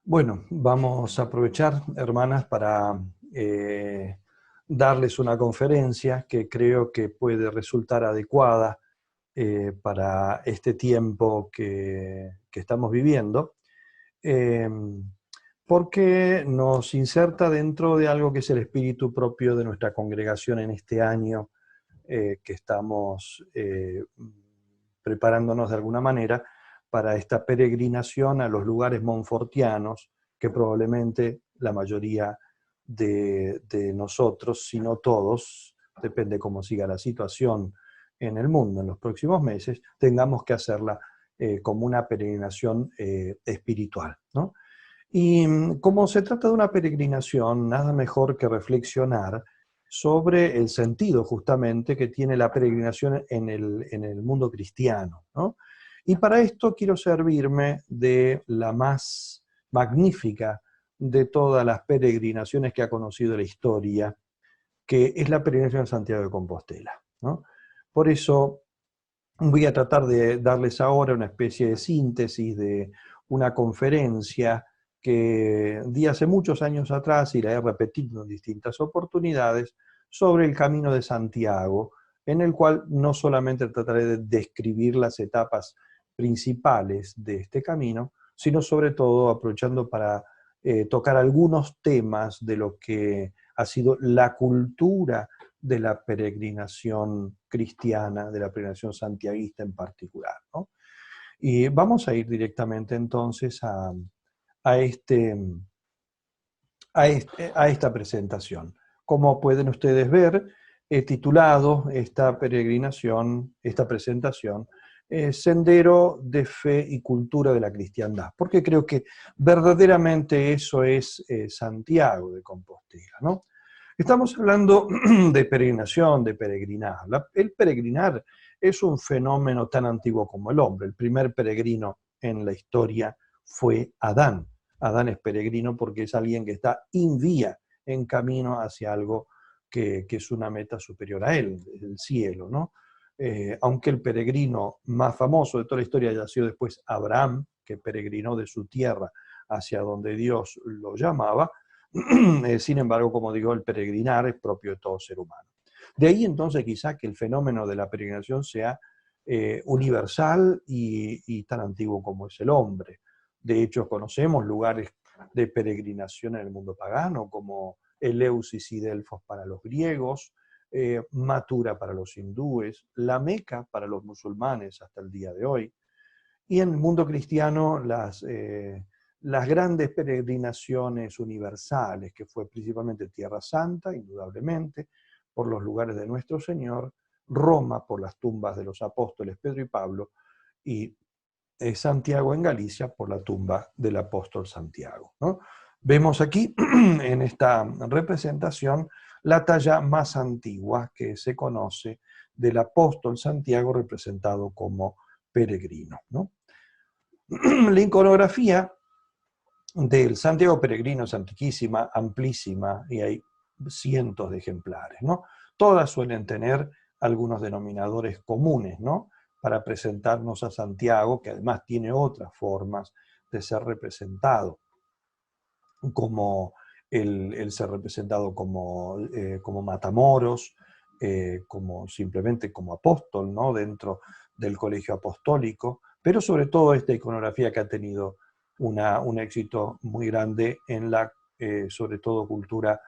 Bueno, vamos a aprovechar, hermanas, para darles una conferencia que creo que puede resultar adecuada para este tiempo que estamos viviendo, eh, porque nos inserta dentro de algo que es el espíritu propio de nuestra congregación en este año que estamos preparándonos de alguna manera para esta peregrinación a los lugares monfortianos, que probablemente la mayoría de nosotros, si no todos, depende cómo siga la situación en el mundo en los próximos meses, tengamos que hacerla como una peregrinación espiritual, ¿no? Y como se trata de una peregrinación, nada mejor que reflexionar sobre el sentido justamente que tiene la peregrinación en el mundo cristiano, ¿no? Y para esto quiero servirme de la más magnífica de todas las peregrinaciones que ha conocido la historia, que es la peregrinación de Santiago de Compostela, ¿no? Por eso voy a tratar de darles ahora una especie de síntesis de una conferencia que di hace muchos años atrás y la he repetido en distintas oportunidades sobre el Camino de Santiago, en el cual no solamente trataré de describir las etapas principales de este camino, sino sobre todo aprovechando para tocar algunos temas de lo que ha sido la cultura de la peregrinación cristiana, de la peregrinación santiaguista en particular, ¿no? Y vamos a ir directamente entonces a, este, a esta presentación. Como pueden ustedes ver, he titulado esta peregrinación, esta presentación, Sendero de Fe y Cultura de la Cristiandad, porque creo que verdaderamente eso es Santiago de Compostela, ¿no? Estamos hablando de peregrinación, de peregrinar. El peregrinar es un fenómeno tan antiguo como el hombre. El primer peregrino en la historia fue Adán. Adán es peregrino porque es alguien que está in vía, en camino hacia algo que es una meta superior a él, el cielo, ¿no? Aunque el peregrino más famoso de toda la historia haya sido después Abraham, que peregrinó de su tierra hacia donde Dios lo llamaba, sin embargo, como digo, el peregrinar es propio de todo ser humano. De ahí entonces quizá que el fenómeno de la peregrinación sea universal y tan antiguo como es el hombre. De hecho, conocemos lugares de peregrinación en el mundo pagano, como Eleusis y Delfos para los griegos, Mathura para los hindúes, la Meca para los musulmanes hasta el día de hoy. Y en el mundo cristiano las grandes peregrinaciones universales, que fue principalmente Tierra Santa, indudablemente, por los lugares de nuestro Señor, Roma por las tumbas de los apóstoles Pedro y Pablo, y Santiago en Galicia por la tumba del apóstol Santiago, ¿no? Vemos aquí en esta representación la talla más antigua que se conoce del apóstol Santiago representado como peregrino, ¿no? La iconografía del Santiago peregrino es antiquísima, amplísima, y hay cientos de ejemplares, ¿no? Todas suelen tener algunos denominadores comunes, ¿no? Para presentarnos a Santiago, que además tiene otras formas de ser representado, como el ser representado como Matamoros, como simplemente como apóstol, ¿no? Dentro del colegio apostólico, pero sobre todo esta iconografía que ha tenido un éxito muy grande en la, sobre todo, cultura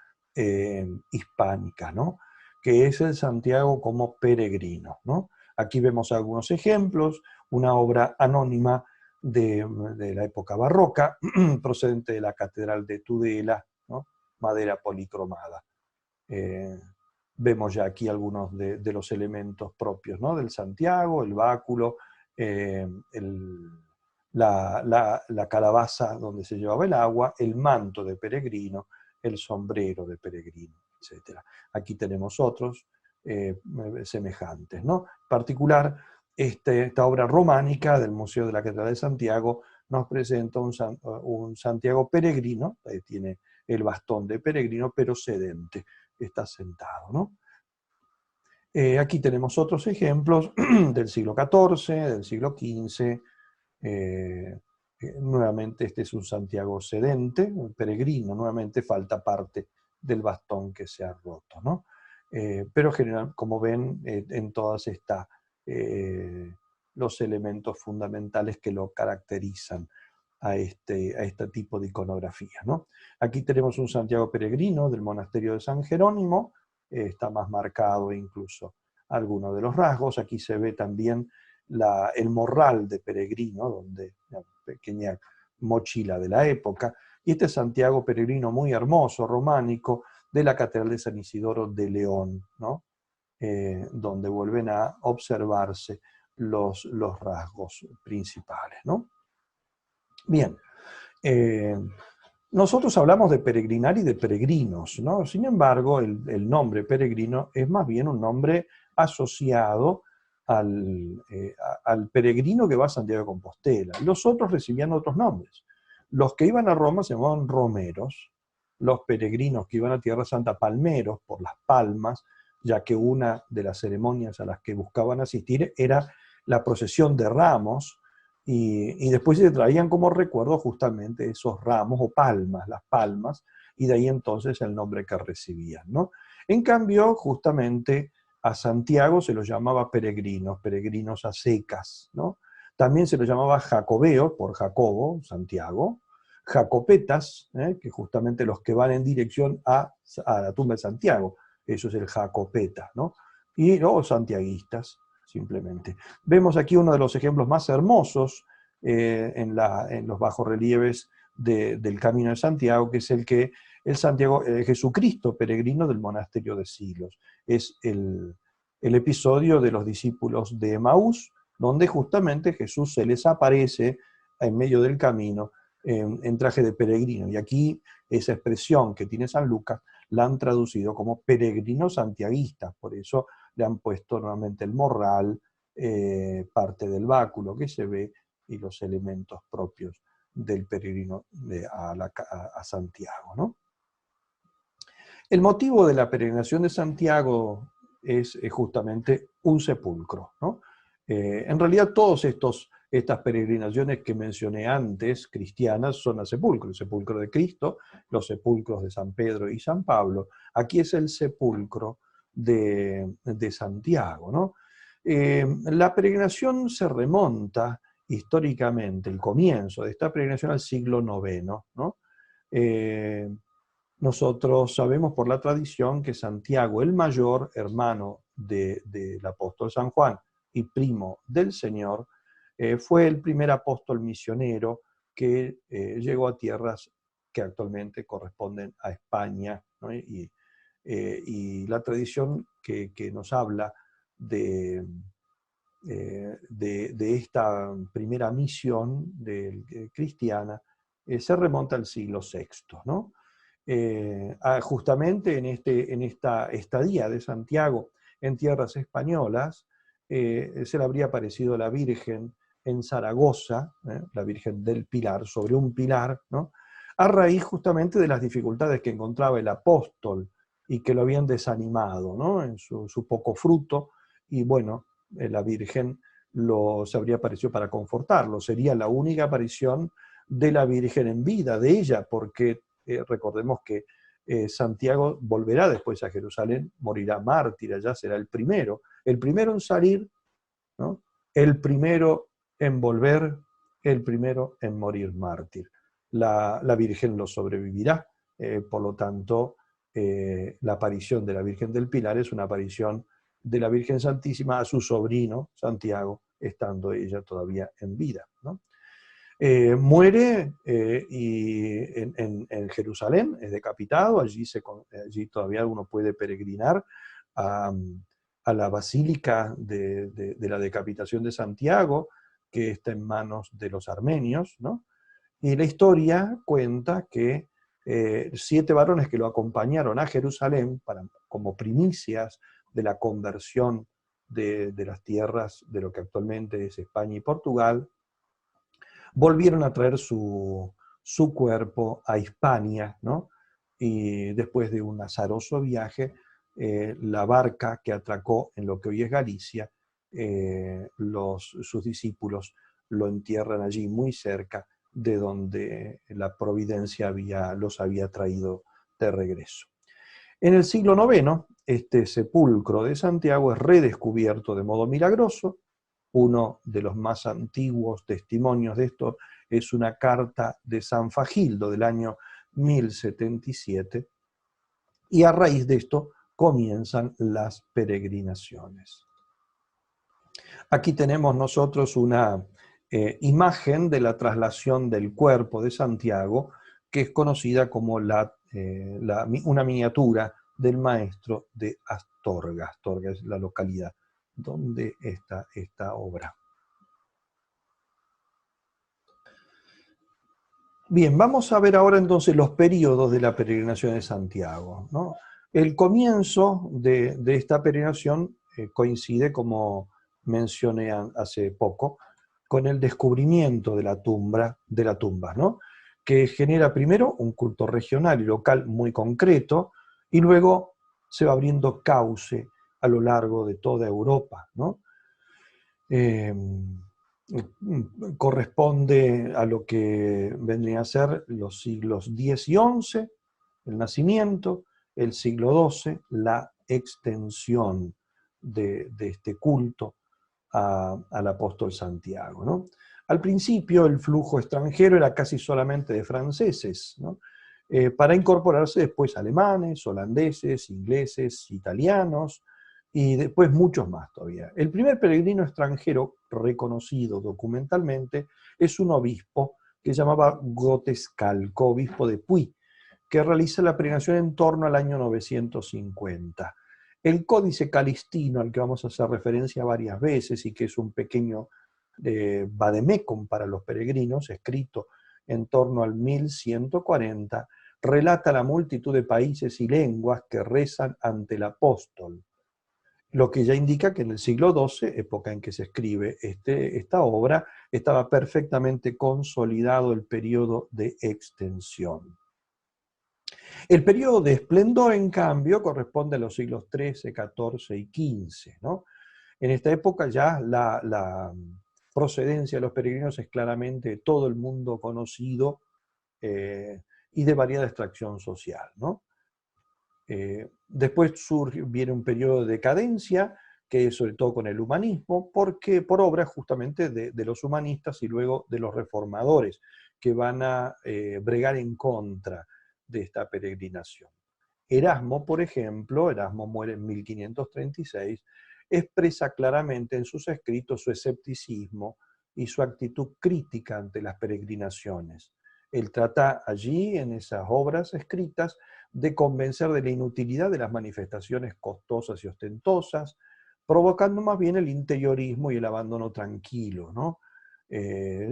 hispánica, ¿no? Que es el Santiago como peregrino, ¿no? Aquí vemos algunos ejemplos, una obra anónima de la época barroca, procedente de la Catedral de Tudela, ¿no? Madera policromada. Vemos ya aquí algunos de los elementos propios, ¿no? Del Santiago, el báculo, la calabaza donde se llevaba el agua, el manto de peregrino, el sombrero de peregrino, etc. Aquí tenemos otros semejantes, ¿no? En particular, esta obra románica del Museo de la Catedral de Santiago nos presenta un Santiago peregrino, tiene el bastón de peregrino, pero sedente, está sentado, ¿no? Aquí tenemos otros ejemplos del siglo XIV, del siglo XV, Nuevamente este es un Santiago sedente, un peregrino, nuevamente falta parte del bastón que se ha roto, ¿no? Pero general, como ven, en todas están los elementos fundamentales que lo caracterizan a este tipo de iconografía, ¿no? Aquí tenemos un Santiago peregrino del monasterio de San Jerónimo, está más marcado incluso algunos de los rasgos. Aquí se ve también el morral de peregrino, donde una pequeña mochila de la época, y este Santiago peregrino muy hermoso, románico, de la Catedral de San Isidoro de León, ¿no? Donde vuelven a observarse los rasgos principales, ¿no? Bien, nosotros hablamos de peregrinar y de peregrinos, ¿no? Sin embargo, el nombre peregrino es más bien un nombre asociado al peregrino que va a Santiago de Compostela. Los otros recibían otros nombres. Los que iban a Roma se llamaban romeros, los peregrinos que iban a Tierra Santa, palmeros, por las palmas, ya que una de las ceremonias a las que buscaban asistir era la procesión de ramos, y después se traían como recuerdo justamente esos ramos o palmas, las palmas, y de ahí entonces el nombre que recibían, ¿no? En cambio, justamente a Santiago se los llamaba peregrinos, peregrinos a secas, ¿no? También se los llamaba jacobeos, por Jacobo, Santiago, jacopetas, que justamente los que van en dirección a la tumba de Santiago, eso es el jacopeta, ¿no? Y luego santiaguistas, simplemente. Vemos aquí uno de los ejemplos más hermosos en los bajorrelieves del Camino de Santiago, que es el Santiago, Jesucristo peregrino del monasterio de Silos. Es el episodio de los discípulos de Emaús, donde justamente Jesús se les aparece en medio del camino en traje de peregrino. Y aquí esa expresión que tiene San Lucas la han traducido como peregrinos santiaguistas, por eso le han puesto nuevamente el morral, parte del báculo que se ve y los elementos propios del peregrino a Santiago, ¿no? El motivo de la peregrinación de Santiago es justamente un sepulcro, ¿no? En realidad todas estas peregrinaciones que mencioné antes, cristianas, son a sepulcro, el sepulcro de Cristo, los sepulcros de San Pedro y San Pablo. Aquí es el sepulcro de Santiago, ¿no? La peregrinación se remonta históricamente, el comienzo de esta peregrinación al siglo IX, ¿no? Nosotros sabemos por la tradición que Santiago el Mayor, hermano del apóstol San Juan y primo del Señor, fue el primer apóstol misionero que llegó a tierras que actualmente corresponden a España, ¿no? Y la tradición que nos habla de esta primera misión cristiana se remonta al siglo VI, ¿no? Justamente en esta estadía de Santiago en tierras españolas, se le habría aparecido la Virgen en Zaragoza, la Virgen del Pilar, sobre un pilar, ¿no? A raíz justamente de las dificultades que encontraba el apóstol y que lo habían desanimado, ¿no? En su poco fruto, y bueno, la Virgen se habría aparecido para confortarlo. Sería la única aparición de la Virgen en vida de ella, porque recordemos que Santiago volverá después a Jerusalén, morirá mártir, allá será el primero en salir, ¿no? El primero en volver, el primero en morir mártir. La Virgen lo sobrevivirá, por lo tanto, la aparición de la Virgen del Pilar es una aparición de la Virgen Santísima a su sobrino, Santiago, estando ella todavía en vida, ¿no? Muere en Jerusalén, es decapitado, allí todavía uno puede peregrinar a la Basílica de la Decapitación de Santiago, que está en manos de los armenios, ¿no? Y la historia cuenta que 7 varones que lo acompañaron a Jerusalén como primicias de la conversión de las tierras de lo que actualmente es España y Portugal, volvieron a traer su cuerpo a Hispania, ¿no? Y después de un azaroso viaje, la barca que atracó en lo que hoy es Galicia, sus discípulos lo entierran allí muy cerca de donde la providencia los había traído de regreso. En el siglo IX, este sepulcro de Santiago es redescubierto de modo milagroso. Uno de los más antiguos testimonios de esto es una carta de San Fagildo del año 1077, y a raíz de esto comienzan las peregrinaciones. Aquí tenemos nosotros una imagen de la traslación del cuerpo de Santiago, que es conocida como una miniatura del maestro de Astorga. Astorga es la localidad donde está esta obra. Bien, vamos a ver ahora entonces los periodos de la peregrinación de Santiago, ¿no? El comienzo de esta peregrinación coincide, como mencioné hace poco, con el descubrimiento de la tumba, ¿no? Que genera primero un culto regional y local muy concreto, y luego se va abriendo cauce a lo largo de toda Europa, ¿no? Corresponde a lo que vendrían a ser los siglos X y XI, el nacimiento, el siglo XII, la extensión de este culto al apóstol Santiago, ¿no? Al principio el flujo extranjero era casi solamente de franceses, ¿no? Para incorporarse después alemanes, holandeses, ingleses, italianos, y después muchos más todavía. El primer peregrino extranjero reconocido documentalmente es un obispo que se llamaba Gotescalco, obispo de Puy, que realiza la peregrinación en torno al año 950. El Códice Calistino, al que vamos a hacer referencia varias veces y que es un pequeño vademecum para los peregrinos, escrito en torno al 1140, relata la multitud de países y lenguas que rezan ante el apóstol, lo que ya indica que en el siglo XII, época en que se escribe esta obra, estaba perfectamente consolidado el periodo de extensión. El periodo de esplendor, en cambio, corresponde a los siglos XIII, XIV y XV, ¿no? En esta época ya la procedencia de los peregrinos es claramente de todo el mundo conocido y de variada extracción social, ¿no? Después viene un periodo de decadencia, que es sobre todo con el humanismo, porque por obra justamente de los humanistas y luego de los reformadores, que van a bregar en contra de esta peregrinación. Erasmo, por ejemplo, Erasmo muere en 1536, expresa claramente en sus escritos su escepticismo y su actitud crítica ante las peregrinaciones. Él trata allí, en esas obras escritas, de convencer de la inutilidad de las manifestaciones costosas y ostentosas, provocando más bien el interiorismo y el abandono tranquilo, ¿no?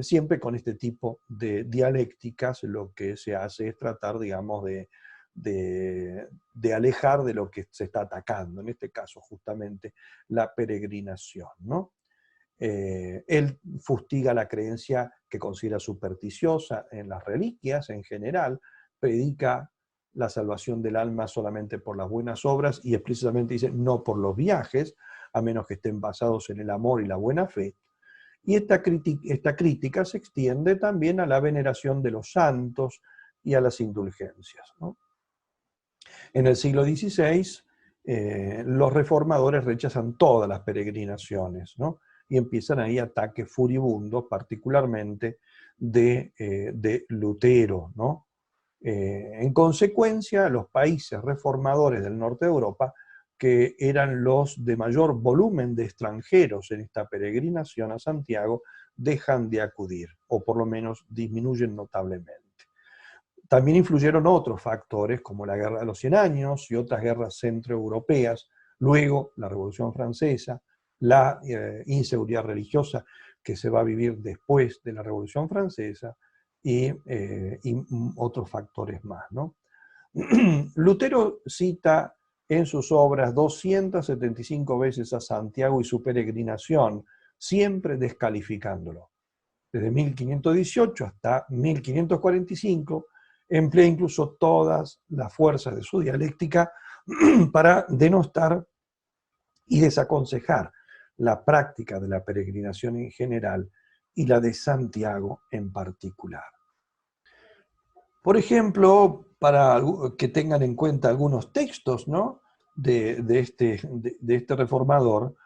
Siempre con este tipo de dialécticas lo que se hace es tratar, digamos, de alejar de lo que se está atacando, en este caso justamente la peregrinación, ¿no? Él fustiga la creencia que considera supersticiosa en las reliquias en general, predica la salvación del alma solamente por las buenas obras y explícitamente dice no por los viajes, a menos que estén basados en el amor y la buena fe. Y esta crítica se extiende también a la veneración de los santos y a las indulgencias, ¿no? En el siglo XVI, los reformadores rechazan todas las peregrinaciones, ¿no? Y empiezan ahí ataques furibundos, particularmente de Lutero, ¿no? En consecuencia, los países reformadores del norte de Europa, que eran los de mayor volumen de extranjeros en esta peregrinación a Santiago, dejan de acudir, o por lo menos disminuyen notablemente. También influyeron otros factores, como la Guerra de los 100 Años y otras guerras centroeuropeas, luego la Revolución Francesa, la inseguridad religiosa que se va a vivir después de la Revolución Francesa y otros factores más, ¿no? Lutero cita en sus obras 275 veces a Santiago y su peregrinación, siempre descalificándolo. Desde 1518 hasta 1545, emplea incluso todas las fuerzas de su dialéctica para denostar y desaconsejar la práctica de la peregrinación en general y la de Santiago en particular. Por ejemplo, para que tengan en cuenta algunos textos, ¿no?, de este reformador,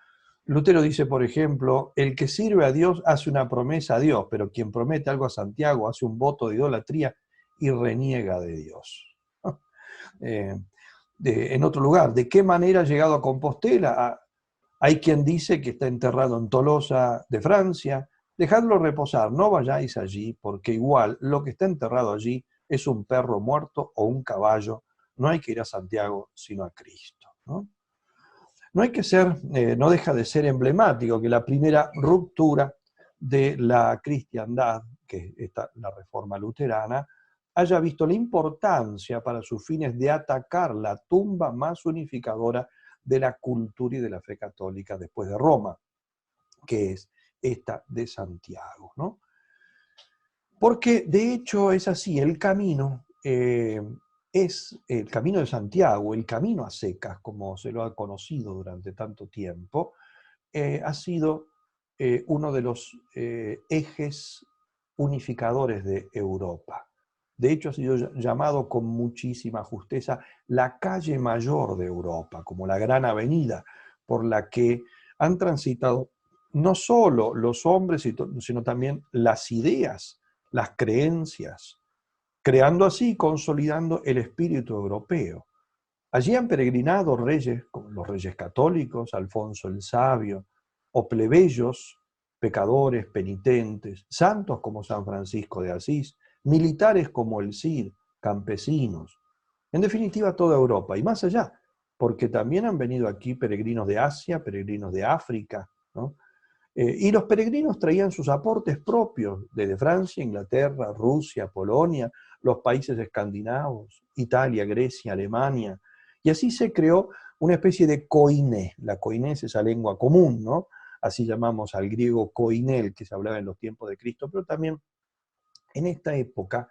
Lutero dice, por ejemplo, el que sirve a Dios hace una promesa a Dios, pero quien promete algo a Santiago hace un voto de idolatría y reniega de Dios. Eh, en otro lugar, ¿de qué manera ha llegado a Compostela? Hay quien dice que está enterrado en Tolosa de Francia. Dejadlo reposar, no vayáis allí, porque igual lo que está enterrado allí es un perro muerto o un caballo. No hay que ir a Santiago, sino a Cristo, ¿no? No hay que ser, no deja de ser emblemático que la primera ruptura de la cristiandad, que es la reforma luterana, haya visto la importancia para sus fines de atacar la tumba más unificadora de la cultura y de la fe católica después de Roma, que es esta de Santiago, ¿no? Porque de hecho es así, el camino es el camino de Santiago, el camino a secas, como se lo ha conocido durante tanto tiempo, ha sido uno de los ejes unificadores de Europa. De hecho, ha sido llamado con muchísima justeza la calle mayor de Europa, como la gran avenida por la que han transitado no solo los hombres, sino también las ideas, las creencias, creando así y consolidando el espíritu europeo. Allí han peregrinado reyes como los reyes católicos, Alfonso el Sabio, o plebeyos, pecadores, penitentes, santos como San Francisco de Asís, militares como el Cid, campesinos. En definitiva, toda Europa y más allá, porque también han venido aquí peregrinos de Asia, peregrinos de África, ¿no? Y los peregrinos traían sus aportes propios desde Francia, Inglaterra, Rusia, Polonia, los países escandinavos, Italia, Grecia, Alemania. Y así se creó una especie de koiné. La koiné es esa lengua común, ¿no? Así llamamos al griego koiné, que se hablaba en los tiempos de Cristo, pero también en esta época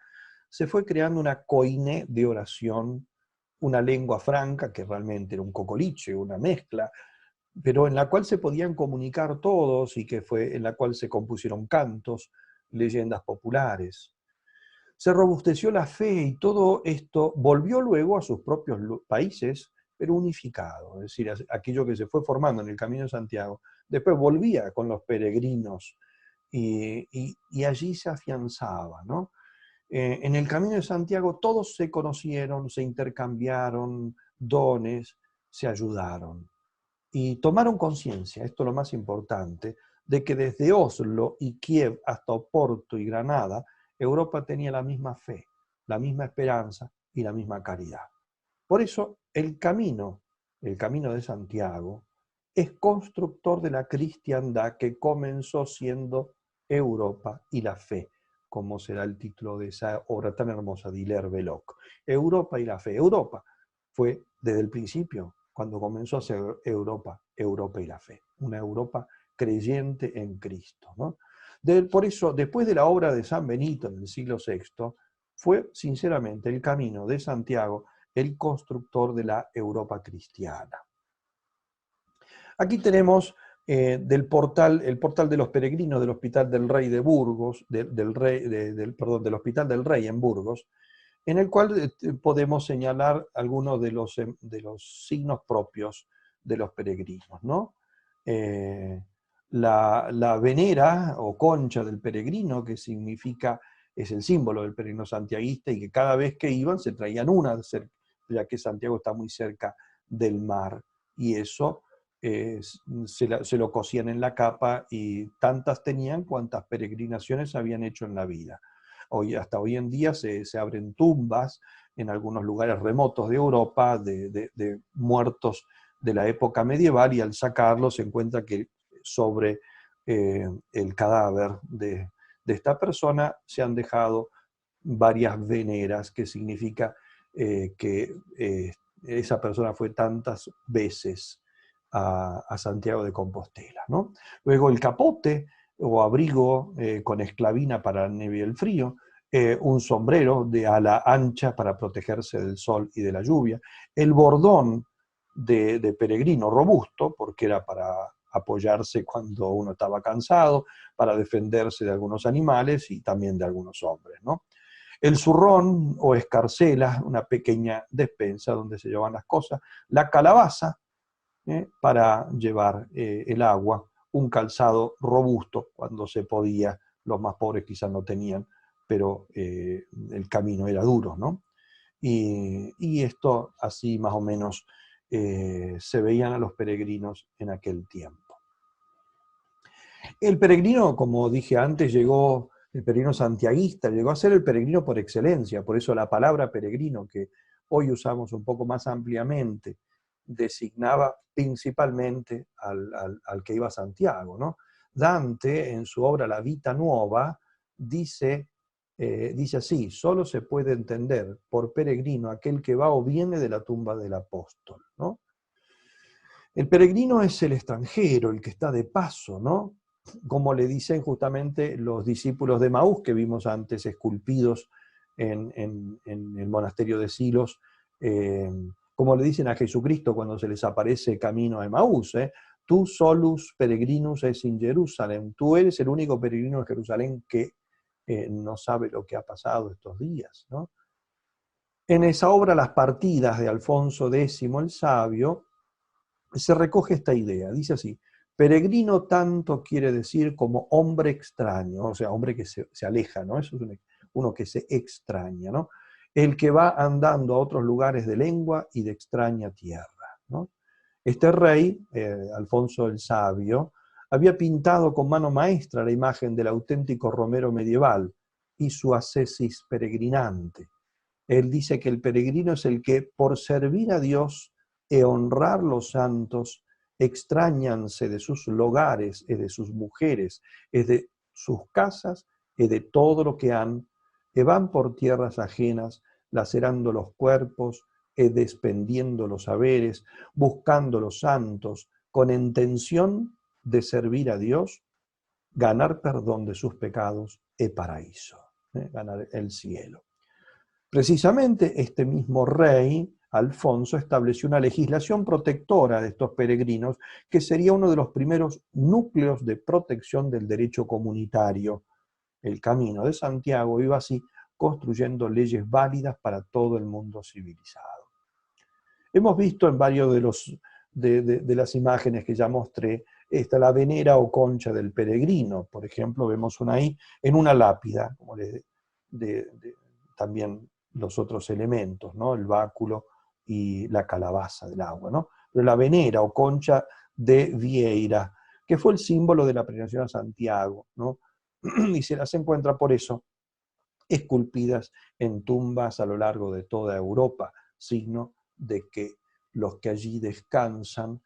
se fue creando una koiné de oración, una lengua franca, que realmente era un cocoliche, una mezcla, pero en la cual se podían comunicar todos y que fue en la cual se compusieron cantos, leyendas populares. Se robusteció la fe y todo esto volvió luego a sus propios países, pero unificado, es decir, aquello que se fue formando en el Camino de Santiago, después volvía con los peregrinos y allí se afianzaba, ¿no? En el Camino de Santiago todos se conocieron, se intercambiaron dones, se ayudaron y tomaron conciencia, esto es lo más importante, de que desde Oslo y Kiev hasta Oporto y Granada, Europa tenía la misma fe, la misma esperanza y la misma caridad. Por eso el camino de Santiago, es constructor de la cristiandad que comenzó siendo Europa y la fe, como será el título de esa obra tan hermosa de Hilaire Belloc. Europa y la fe. Europa fue desde el principio, cuando comenzó a ser Europa, Europa y la fe. Una Europa creyente en Cristo, ¿no? Por eso, después de la obra de San Benito en el siglo VI, fue sinceramente el camino de Santiago el constructor de la Europa cristiana. Aquí tenemos el portal de los peregrinos del Hospital del Rey de Burgos, del Hospital del Rey en Burgos, en el cual podemos señalar algunos de los signos propios de los peregrinos, ¿no? La venera o concha del peregrino, que significa, es el símbolo del peregrino santiaguista, y que cada vez que iban se traían una, ya que Santiago está muy cerca del mar, y eso se lo cosían en la capa, y tantas tenían cuantas peregrinaciones habían hecho en la vida. Hasta hoy en día se abren tumbas en algunos lugares remotos de Europa de muertos de la época medieval, y al sacarlo se encuentra que sobre el cadáver de esta persona se han dejado varias veneras, que significa que esa persona fue tantas veces a Santiago de Compostela, ¿no? Luego el capote o abrigo con esclavina para la nieve y el frío, un sombrero de ala ancha para protegerse del sol y de la lluvia, el bordón de peregrino robusto, porque era para apoyarse cuando uno estaba cansado, para defenderse de algunos animales y también de algunos hombres, ¿no? El zurrón o escarcela, una pequeña despensa donde se llevan las cosas. La calabaza, para llevar el agua. Un calzado robusto cuando se podía. Los más pobres quizás no tenían, pero el camino era duro, ¿no? Y esto así más o menos se veían a los peregrinos en aquel tiempo. El peregrino, como dije antes, el peregrino santiaguista, llegó a ser el peregrino por excelencia, por eso la palabra peregrino, que hoy usamos un poco más ampliamente, designaba principalmente al que iba a Santiago, ¿no? Dante, en su obra La Vita Nuova, dice así: solo se puede entender por peregrino aquel que va o viene de la tumba del apóstol, ¿no? El peregrino es el extranjero, el que está de paso, ¿no? Como le dicen justamente los discípulos de Maús que vimos antes esculpidos en el monasterio de Silos, como le dicen a Jesucristo cuando se les aparece camino a Emaús, tú solus peregrinus es in Jerusalem, tú eres el único peregrino de Jerusalén que no sabe lo que ha pasado estos días, ¿no? En esa obra, Las partidas de Alfonso X el Sabio, se recoge esta idea, dice así: peregrino tanto quiere decir como hombre extraño, o sea, hombre que se aleja, ¿no? Eso es uno que se extraña, ¿no? El que va andando a otros lugares de lengua y de extraña tierra, ¿no? Este rey, Alfonso el Sabio, había pintado con mano maestra la imagen del auténtico Romero medieval y su ascesis peregrinante. Él dice que el peregrino es el que, por servir a Dios e honrar los santos, extrañanse de sus lugares y de sus mujeres, es de sus casas y de todo lo que han, e van por tierras ajenas, lacerando los cuerpos e despendiendo los saberes, buscando los santos, con intención de servir a Dios, ganar perdón de sus pecados e paraíso, ganar el cielo. Precisamente este mismo rey, Alfonso, estableció una legislación protectora de estos peregrinos, que sería uno de los primeros núcleos de protección del derecho comunitario. El Camino de Santiago iba así construyendo leyes válidas para todo el mundo civilizado. Hemos visto en varios de las imágenes que ya mostré, la venera o concha del peregrino. Por ejemplo, vemos una ahí en una lápida, como también los otros elementos, ¿no? El báculo y la calabaza del agua, ¿no? Pero la venera o concha de Vieira, que fue el símbolo de la peregrinación a Santiago, ¿no? Y se las encuentra por eso esculpidas en tumbas a lo largo de toda Europa, signo de que los que allí descansan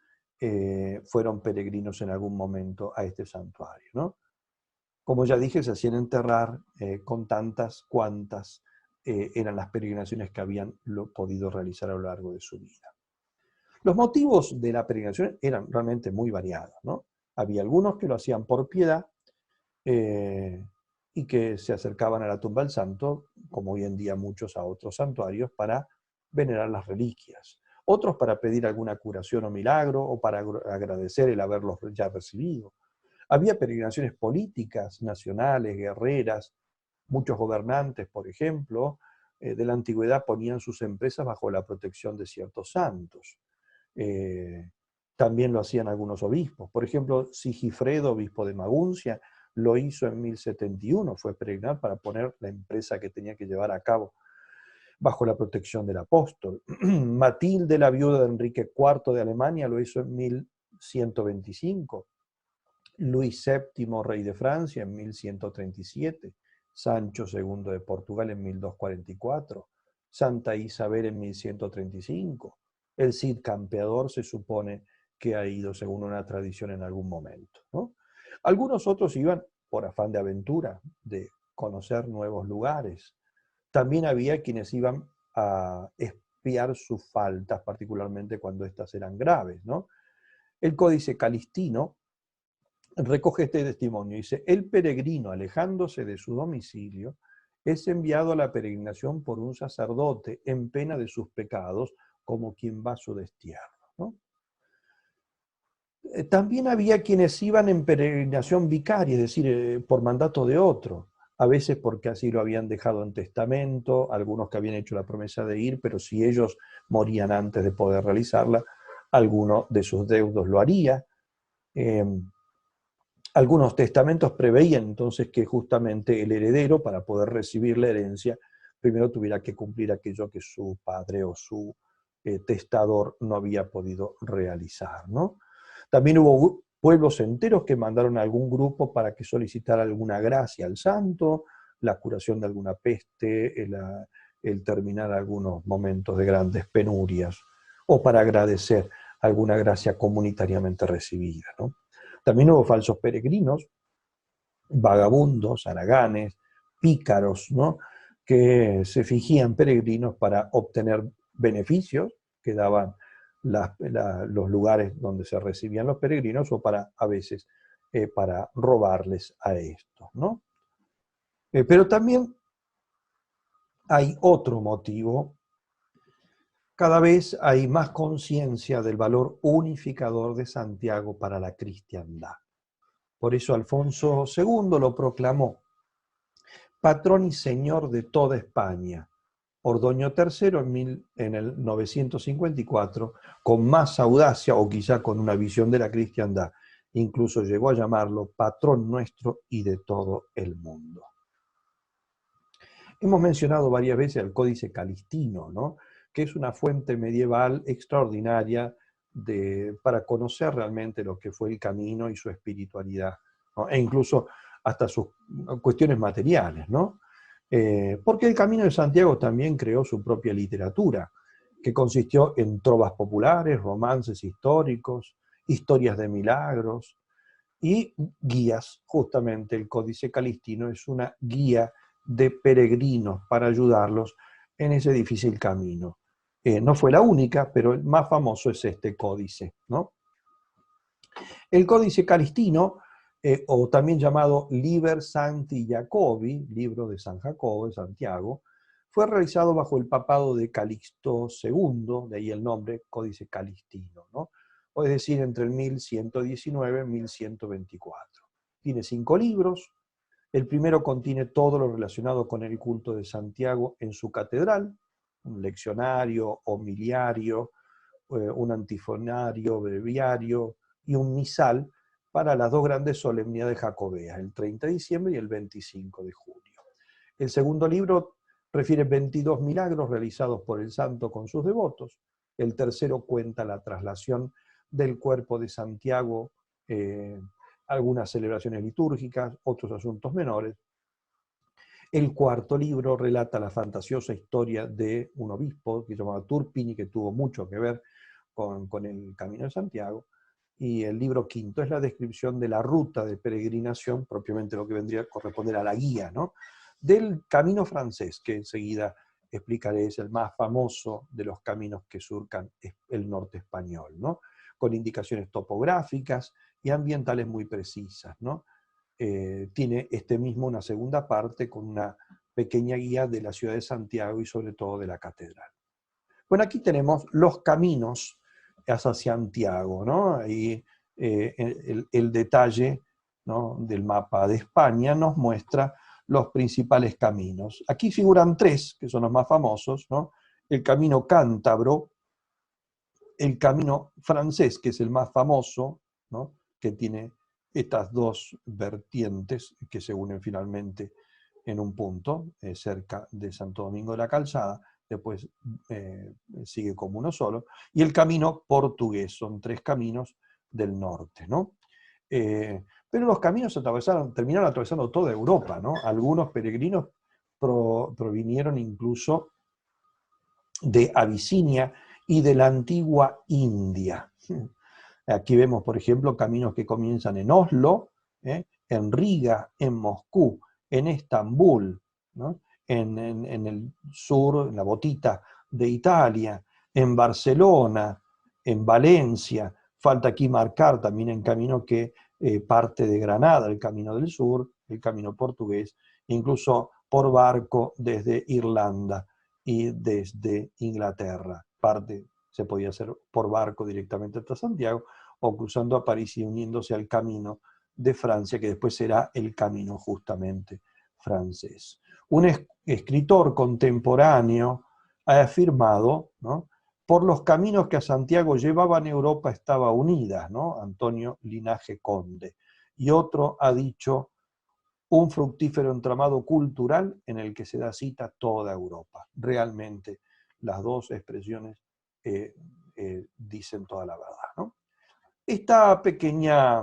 fueron peregrinos en algún momento a este santuario, ¿no? Como ya dije, se hacían enterrar con tantas cuantas eran las peregrinaciones que habían podido realizar a lo largo de su vida. Los motivos de la peregrinación eran realmente muy variados, ¿no? Había algunos que lo hacían por piedad y que se acercaban a la tumba del santo, como hoy en día muchos a otros santuarios, para venerar las reliquias. Otros para pedir alguna curación o milagro, o para agradecer el haberlos ya recibido. Había peregrinaciones políticas, nacionales, guerreras. Muchos gobernantes, por ejemplo, de la antigüedad ponían sus empresas bajo la protección de ciertos santos. También lo hacían algunos obispos. Por ejemplo, Sigifredo, obispo de Maguncia, lo hizo en 1071, fue peregrinar para poner la empresa que tenía que llevar a cabo bajo la protección del apóstol. Matilde, la viuda de Enrique IV de Alemania, lo hizo en 1125. Luis VII, rey de Francia, en 1137. Sancho II de Portugal en 1244. Santa Isabel en 1135. El Cid Campeador se supone que ha ido según una tradición en algún momento, ¿no? Algunos otros iban por afán de aventura, de conocer nuevos lugares. También había quienes iban a expiar sus faltas, particularmente cuando éstas eran graves, ¿no? El Códice Calistino recoge este testimonio. Dice: el peregrino, alejándose de su domicilio, es enviado a la peregrinación por un sacerdote en pena de sus pecados, como quien va a su destierro, ¿no? También había quienes iban en peregrinación vicaria, es decir, por mandato de otro. a veces porque así lo habían dejado en testamento, algunos que habían hecho la promesa de ir, pero si ellos morían antes de poder realizarla, alguno de sus deudos lo haría. Algunos testamentos preveían entonces que justamente el heredero, para poder recibir la herencia, primero tuviera que cumplir aquello que su padre o su testador no había podido realizar, ¿no? También hubo pueblos enteros que mandaron a algún grupo para que solicitara alguna gracia al santo, la curación de alguna peste, el terminar algunos momentos de grandes penurias, o para agradecer alguna gracia comunitariamente recibida, ¿no? También hubo falsos peregrinos, vagabundos, haraganes, pícaros, ¿no? Que se fingían peregrinos para obtener beneficios que daban los lugares donde se recibían los peregrinos, o para, a veces, para robarles a estos, ¿no? Pero también hay otro motivo. Cada vez hay más conciencia del valor unificador de Santiago para la cristiandad. Por eso Alfonso II lo proclamó patrón y señor de toda España. Ordoño III en el 954, con más audacia o quizá con una visión de la cristiandad, incluso llegó a llamarlo patrón nuestro y de todo el mundo. Hemos mencionado varias veces el Códice Calistino, ¿no? Que es una fuente medieval extraordinaria para conocer realmente lo que fue el camino y su espiritualidad, ¿no? E incluso hasta sus cuestiones materiales, ¿no? Porque el Camino de Santiago también creó su propia literatura, que consistió en trovas populares, romances históricos, historias de milagros y guías. Justamente el Códice Calistino es una guía de peregrinos para ayudarlos en ese difícil camino. No fue la única, pero el más famoso es este códice, ¿no? El Códice Calistino, o también llamado Liber Sancti Jacobi, libro de San Jacobo, de Santiago, fue realizado bajo el papado de Calixto II, de ahí el nombre Códice Calistino, ¿no? O es decir, entre el 1119 y 1124. Tiene 5 libros. El primero contiene todo lo relacionado con el culto de Santiago en su catedral, un leccionario, homiliario, un antifonario, breviario y un misal para las dos grandes solemnidades jacobeas, el 30 de diciembre y el 25 de julio. El segundo libro refiere 22 milagros realizados por el santo con sus devotos. El tercero cuenta la traslación del cuerpo de Santiago, algunas celebraciones litúrgicas, otros asuntos menores. El cuarto libro relata la fantasiosa historia de un obispo que se llamaba Turpini, que tuvo mucho que ver con el Camino de Santiago. Y el libro quinto es la descripción de la ruta de peregrinación, propiamente lo que vendría a corresponder a la guía, ¿no? Del camino francés, que enseguida explicaré, es el más famoso de los caminos que surcan el norte español, ¿no? Con indicaciones topográficas y ambientales muy precisas, ¿no? Tiene este mismo una segunda parte con una pequeña guía de la ciudad de Santiago y sobre todo de la catedral. Bueno, aquí tenemos los caminos hacia Santiago, ¿no? Ahí el detalle, ¿no?, del mapa de España nos muestra los principales caminos. Aquí figuran 3, que son los más famosos, ¿no? El camino cántabro, el camino francés, que es el más famoso, ¿no?, que tiene estas dos vertientes que se unen finalmente en un punto, cerca de Santo Domingo de la Calzada, después sigue como uno solo, y el camino portugués, son 3 caminos del norte, ¿no? Pero los caminos terminaron atravesando toda Europa, ¿no? Algunos peregrinos provinieron incluso de Abisinia y de la antigua India. Aquí vemos, por ejemplo, caminos que comienzan en Oslo, en Riga, en Moscú, en Estambul, ¿no?, en el sur, en la botita de Italia, en Barcelona, en Valencia. Falta aquí marcar también el camino que parte de Granada, el camino del sur, el camino portugués, incluso por barco desde Irlanda y desde Inglaterra. Parte se podía hacer por barco directamente hasta Santiago, o cruzando a París y uniéndose al camino de Francia, que después será el camino justamente francés. Un escritor contemporáneo ha afirmado, ¿no?, por los caminos que a Santiago llevaban, Europa estaba unida, ¿no?, Antonio Linaje Conde. Y otro ha dicho, un fructífero entramado cultural en el que se da cita toda Europa. Realmente las dos expresiones dicen toda la verdad, ¿no? Esta pequeña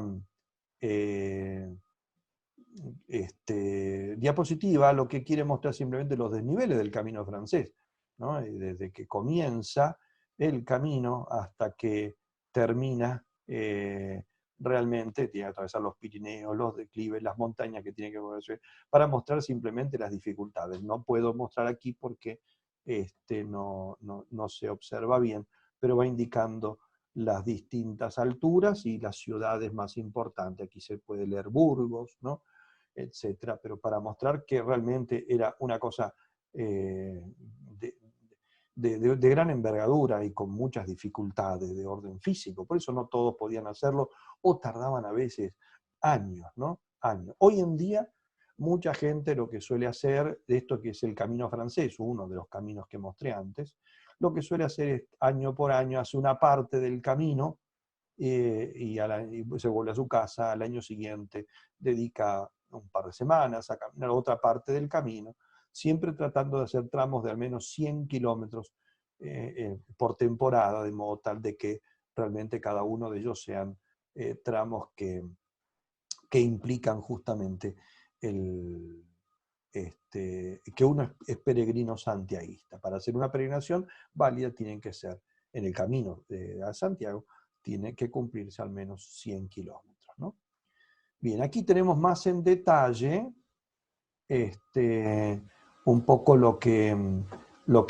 diapositiva lo que quiere mostrar simplemente los desniveles del camino francés, ¿no? Desde que comienza el camino hasta que termina, realmente tiene que atravesar los Pirineos, los declives, las montañas que tiene que moverse, para mostrar simplemente las dificultades. No puedo mostrar aquí porque no se observa bien, pero va indicando las distintas alturas y las ciudades más importantes. Aquí se puede leer Burgos, ¿no?, etcétera, pero para mostrar que realmente era una cosa de gran envergadura y con muchas dificultades de orden físico. Por eso no todos podían hacerlo o tardaban a veces años, ¿no? Años. Hoy en día mucha gente lo que suele hacer, de esto que es el camino francés, uno de los caminos que mostré antes, lo que suele hacer es año por año hace una parte del camino y se vuelve a su casa al año siguiente, dedica un par de semanas a caminar otra parte del camino, siempre tratando de hacer tramos de al menos 100 kilómetros por temporada, de modo tal de que realmente cada uno de ellos sean tramos que implican justamente que uno es peregrino santiaguista. Para hacer una peregrinación válida tienen que ser, en el camino a Santiago, tiene que cumplirse al menos 100 kilómetros, ¿no? Bien, aquí tenemos más en detalle un poco lo que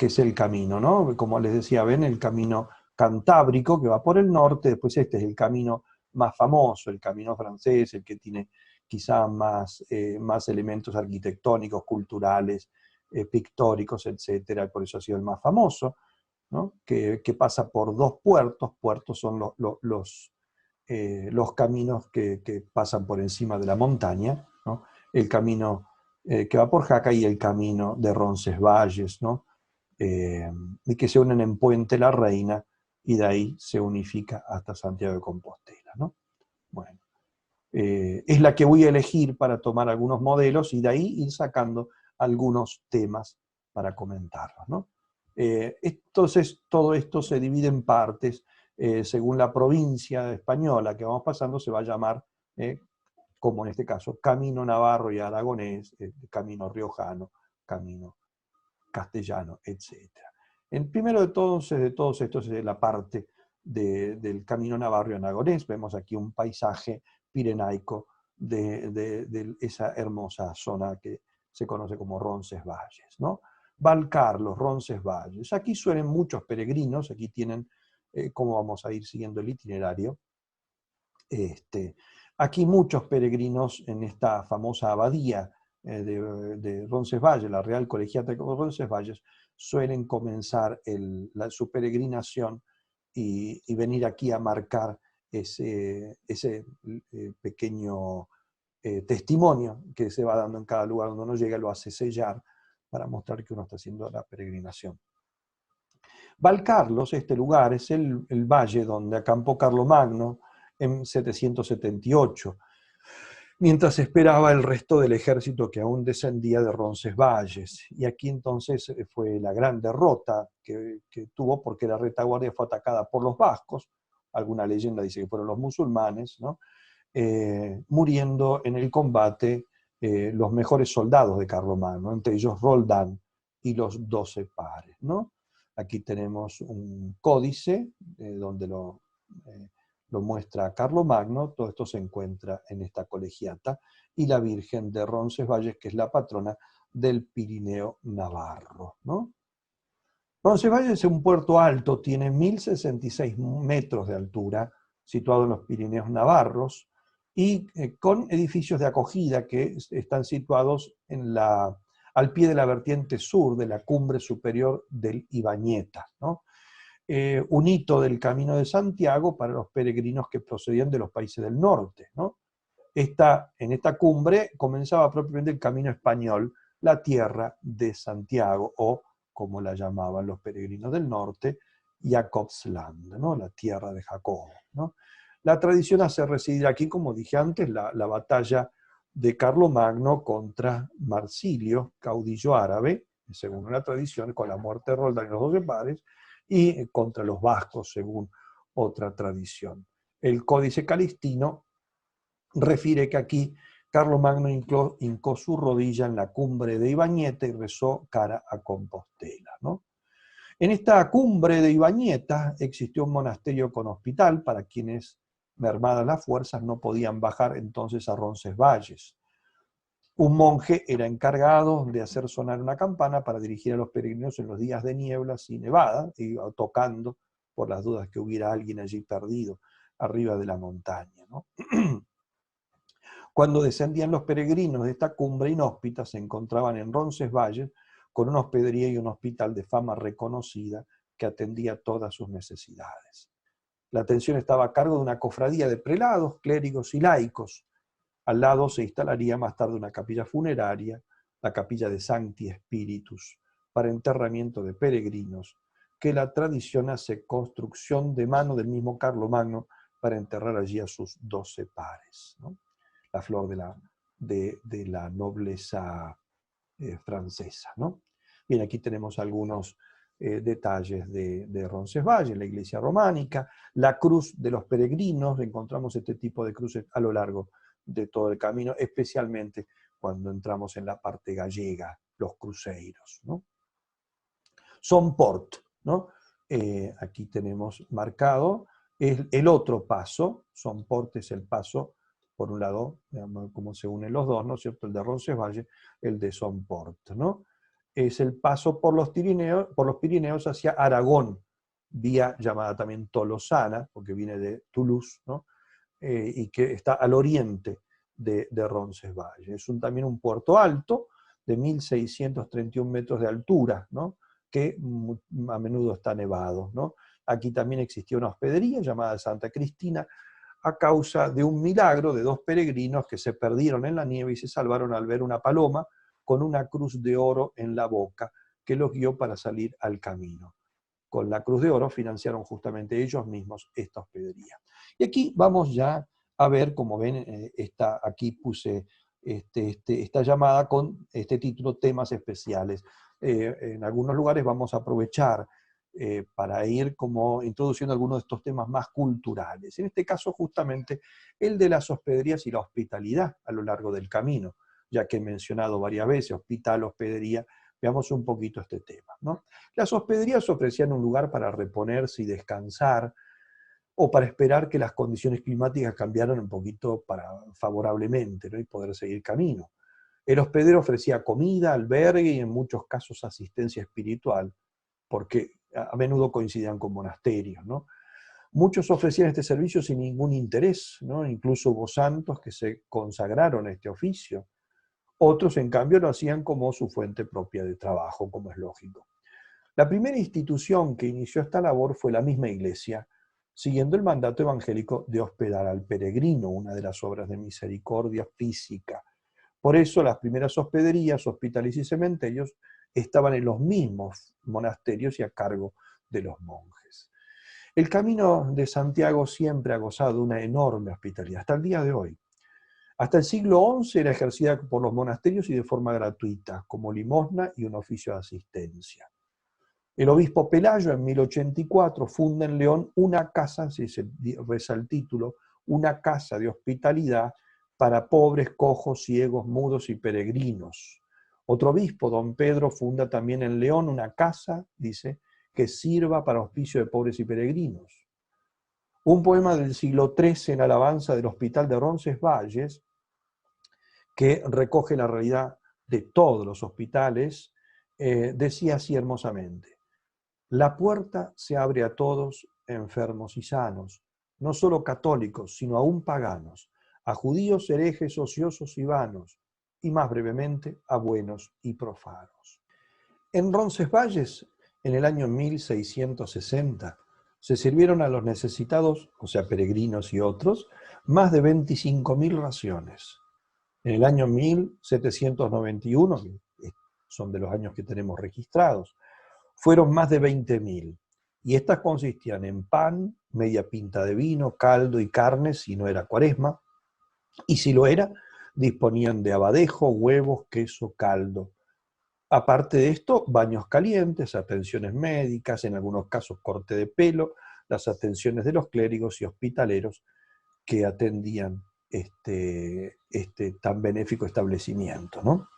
es el camino, ¿no? Como les decía, ven el camino cantábrico que va por el norte, después este es el camino más famoso, el camino francés, el que tiene quizá más elementos arquitectónicos, culturales, pictóricos, etcétera, por eso ha sido el más famoso, ¿no?, que pasa por dos puertos. Puertos son los caminos que pasan por encima de la montaña, ¿no? El camino que va por Jaca y el camino de Roncesvalles, ¿no?, y que se unen en Puente la Reina y de ahí se unifica hasta Santiago de Compostela, ¿no? Bueno, es la que voy a elegir para tomar algunos modelos y de ahí ir sacando algunos temas para comentarlos, ¿no? Entonces, todo esto se divide en partes. Según la provincia española que vamos pasando, se va a llamar, como en este caso, camino navarro y aragonés, camino riojano, camino castellano, etc. El primero de todos estos es la parte del camino navarro y aragonés. Vemos aquí un paisaje pirenaico de esa hermosa zona que se conoce como Roncesvalles, ¿no? Valcarlos, Roncesvalles. Aquí suelen muchos peregrinos, aquí tienen cómo vamos a ir siguiendo el itinerario. Aquí muchos peregrinos en esta famosa abadía de Roncesvalles, la Real Colegiata de Roncesvalles, suelen comenzar su peregrinación y venir aquí a marcar ese pequeño testimonio que se va dando en cada lugar donde uno llega, lo hace sellar para mostrar que uno está haciendo la peregrinación. Valcarlos, este lugar, es el valle donde acampó Carlomagno en 778, mientras esperaba el resto del ejército que aún descendía de Roncesvalles. Y aquí entonces fue la gran derrota que tuvo, porque la retaguardia fue atacada por los vascos, alguna leyenda dice que fueron los musulmanes, ¿no? Muriendo en el combate los mejores soldados de Carlomagno, entre ellos Roldán y los 12 pares, ¿no? Aquí tenemos un códice donde lo muestra Carlomagno. Todo esto se encuentra en esta colegiata, y la Virgen de Roncesvalles, que es la patrona del Pirineo navarro, ¿no? Roncesvalles es un puerto alto, tiene 1066 metros de altura, situado en los Pirineos navarros, y con edificios de acogida que están situados al pie de la vertiente sur de la cumbre superior del Ibañeta, ¿no? Un hito del Camino de Santiago para los peregrinos que procedían de los países del norte, ¿no? En esta cumbre comenzaba propiamente el camino español, la tierra de Santiago, o como la llamaban los peregrinos del norte, Jacobsland, ¿no? La tierra de Jacobo, ¿no? La tradición hace residir aquí, como dije antes, la batalla de Carlomagno contra Marsilio, caudillo árabe, según la tradición, con la muerte de Roldán y los 12 padres, y contra los vascos, según otra tradición. El Códice Calistino refiere que aquí Carlomagno hincó su rodilla en la cumbre de Ibañeta y rezó cara a Compostela, ¿no? En esta cumbre de Ibañeta existió un monasterio con hospital para quienes, mermadas las fuerzas, no podían bajar entonces a Roncesvalles. Un monje era encargado de hacer sonar una campana para dirigir a los peregrinos en los días de nieblas y nevada, iba tocando por las dudas que hubiera alguien allí perdido arriba de la montaña, ¿no? Cuando descendían los peregrinos de esta cumbre inhóspita, se encontraban en Roncesvalles con una hospedería y un hospital de fama reconocida que atendía todas sus necesidades. La atención estaba a cargo de una cofradía de prelados, clérigos y laicos. Al lado se instalaría más tarde una capilla funeraria, la capilla de Sancti Spiritus, para enterramiento de peregrinos, que la tradición hace construcción de mano del mismo Carlomagno para enterrar allí a sus 12 pares, ¿no? La flor de la nobleza francesa, ¿no? Bien, aquí tenemos algunos detalles de Roncesvalles, la iglesia románica, la cruz de los peregrinos, encontramos este tipo de cruces a lo largo de todo el camino, especialmente cuando entramos en la parte gallega, los cruceiros, ¿no? Somport, ¿no? Aquí tenemos marcado el otro paso. Somport es el paso, por un lado, digamos, como se unen los dos, ¿no es cierto? El de Roncesvalles, el de Somport, ¿no? Es el paso por los Pirineos hacia Aragón, vía llamada también Tolosana, porque viene de Toulouse, ¿no? Y que está al oriente de Roncesvalles. Es también un puerto alto de 1.631 metros de altura, ¿no? Que a menudo está nevado, ¿no? Aquí también existía una hospedería llamada Santa Cristina, a causa de un milagro de dos peregrinos que se perdieron en la nieve y se salvaron al ver una paloma con una cruz de oro en la boca que los guió para salir al camino. Con la cruz de oro financiaron justamente ellos mismos esta hospedería. Y aquí vamos ya a ver, como ven, aquí puse esta llamada con este título, temas especiales. En algunos lugares vamos a aprovechar para ir como introduciendo algunos de estos temas más culturales. En este caso, justamente, el de las hospederías y la hospitalidad a lo largo del camino, ya que he mencionado varias veces hospital, hospedería. Veamos un poquito este tema, ¿no? Las hospederías ofrecían un lugar para reponerse y descansar, o para esperar que las condiciones climáticas cambiaran un poquito favorablemente, ¿no? Y poder seguir camino. El hospedero ofrecía comida, albergue y en muchos casos asistencia espiritual, porque a menudo coincidían con monasterios, ¿no? Muchos ofrecían este servicio sin ningún interés, ¿no? Incluso hubo santos que se consagraron a este oficio. Otros, en cambio, lo hacían como su fuente propia de trabajo, como es lógico. La primera institución que inició esta labor fue la misma Iglesia, siguiendo el mandato evangélico de hospedar al peregrino, una de las obras de misericordia física. Por eso las primeras hospederías, hospitales y cementerios estaban en los mismos monasterios y a cargo de los monjes. El Camino de Santiago siempre ha gozado de una enorme hospitalidad, hasta el día de hoy. Hasta el siglo XI era ejercida por los monasterios y de forma gratuita, como limosna y un oficio de asistencia. El obispo Pelayo en 1084 funda en León una casa, así se reza el título, una casa de hospitalidad para pobres, cojos, ciegos, mudos y peregrinos. Otro obispo, don Pedro, funda también en León una casa, dice, que sirva para hospicio de pobres y peregrinos. Un poema del siglo XIII en alabanza del hospital de Roncesvalles, que recoge la realidad de todos los hospitales, decía así hermosamente: la puerta se abre a todos, enfermos y sanos, no solo católicos, sino aún paganos, a judíos, herejes, ociosos y vanos, y más brevemente a buenos y profanos. En Roncesvalles, en el año 1660, se sirvieron a los necesitados, o sea, peregrinos y otros, más de 25.000 raciones. En el año 1791, que son de los años que tenemos registrados, fueron más de 20.000. Y estas consistían en pan, media pinta de vino, caldo y carne, si no era cuaresma, y si lo era, disponían de abadejo, huevos, queso, caldo. Aparte de esto, baños calientes, atenciones médicas, en algunos casos corte de pelo, las atenciones de los clérigos y hospitaleros que atendían este tan benéfico establecimiento, ¿no?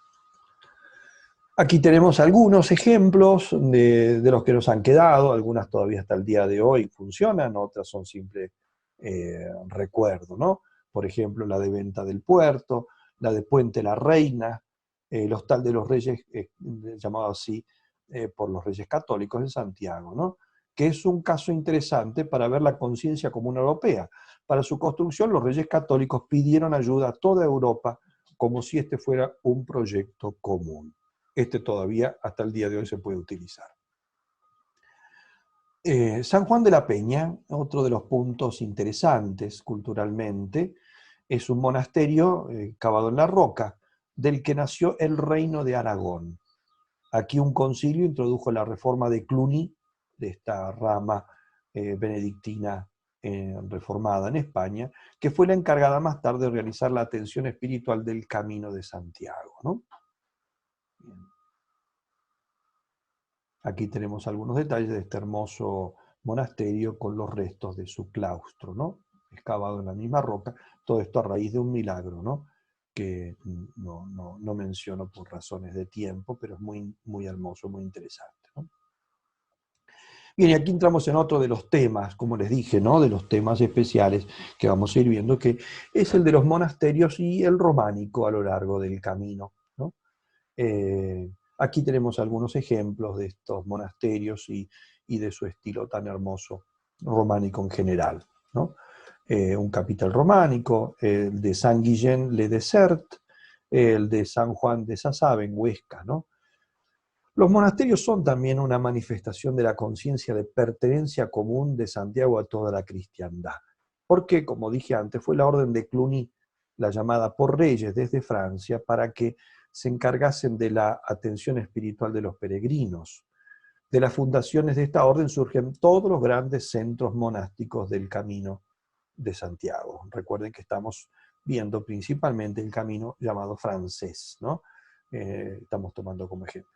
Aquí tenemos algunos ejemplos de los que nos han quedado, algunas todavía hasta el día de hoy funcionan, otras son simple recuerdo, ¿no? Por ejemplo, la de Venta del Puerto, la de Puente la Reina, el Hostal de los Reyes, llamado así por los Reyes Católicos de Santiago, ¿no? Que es un caso interesante para ver la conciencia común europea. Para su construcción, los Reyes Católicos pidieron ayuda a toda Europa como si este fuera un proyecto común. Este todavía hasta el día de hoy se puede utilizar. San Juan de la Peña, otro de los puntos interesantes culturalmente, es un monasterio cavado en la roca, del que nació el reino de Aragón. Aquí un concilio introdujo la reforma de Cluny, de esta rama benedictina reformada en España, que fue la encargada más tarde de realizar la atención espiritual del Camino de Santiago, ¿no? Aquí tenemos algunos detalles de este hermoso monasterio con los restos de su claustro, ¿no? Excavado en la misma roca, todo esto a raíz de un milagro, ¿no? Que no menciono por razones de tiempo, pero es muy, muy hermoso, muy interesante, ¿no? Bien, y aquí entramos en otro de los temas, como les dije, ¿no? De los temas especiales que vamos a ir viendo, que es el de los monasterios y el románico a lo largo del camino, ¿no? Aquí tenemos algunos ejemplos de estos monasterios y de su estilo tan hermoso románico en general, ¿no? Un capitel románico, el de Saint-Guillain-le-Desert, el de San Juan de Sassaba en Huesca, ¿no? Los monasterios son también una manifestación de la conciencia de pertenencia común de Santiago a toda la cristiandad. Porque, como dije antes, fue la orden de Cluny, la llamada por reyes desde Francia, para que se encargasen de la atención espiritual de los peregrinos. De las fundaciones de esta orden surgen todos los grandes centros monásticos del Camino de Santiago. Recuerden que estamos viendo principalmente el camino llamado francés, ¿no? Estamos tomando como ejemplo.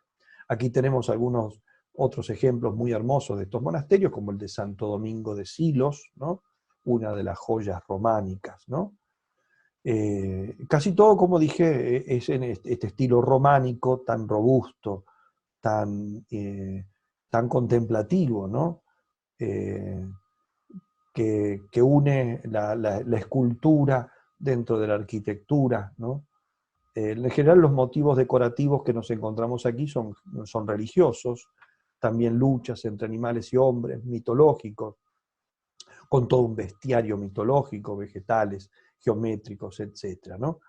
Aquí tenemos algunos otros ejemplos muy hermosos de estos monasterios, como el de Santo Domingo de Silos, ¿no? Una de las joyas románicas, ¿no? Casi todo, como dije, es en este estilo románico, tan robusto, tan contemplativo, ¿no? Que une la escultura dentro de la arquitectura, ¿no? En general los motivos decorativos que nos encontramos aquí son religiosos, también luchas entre animales y hombres, mitológicos, con todo un bestiario mitológico, vegetales, geométricos, etc., ¿no?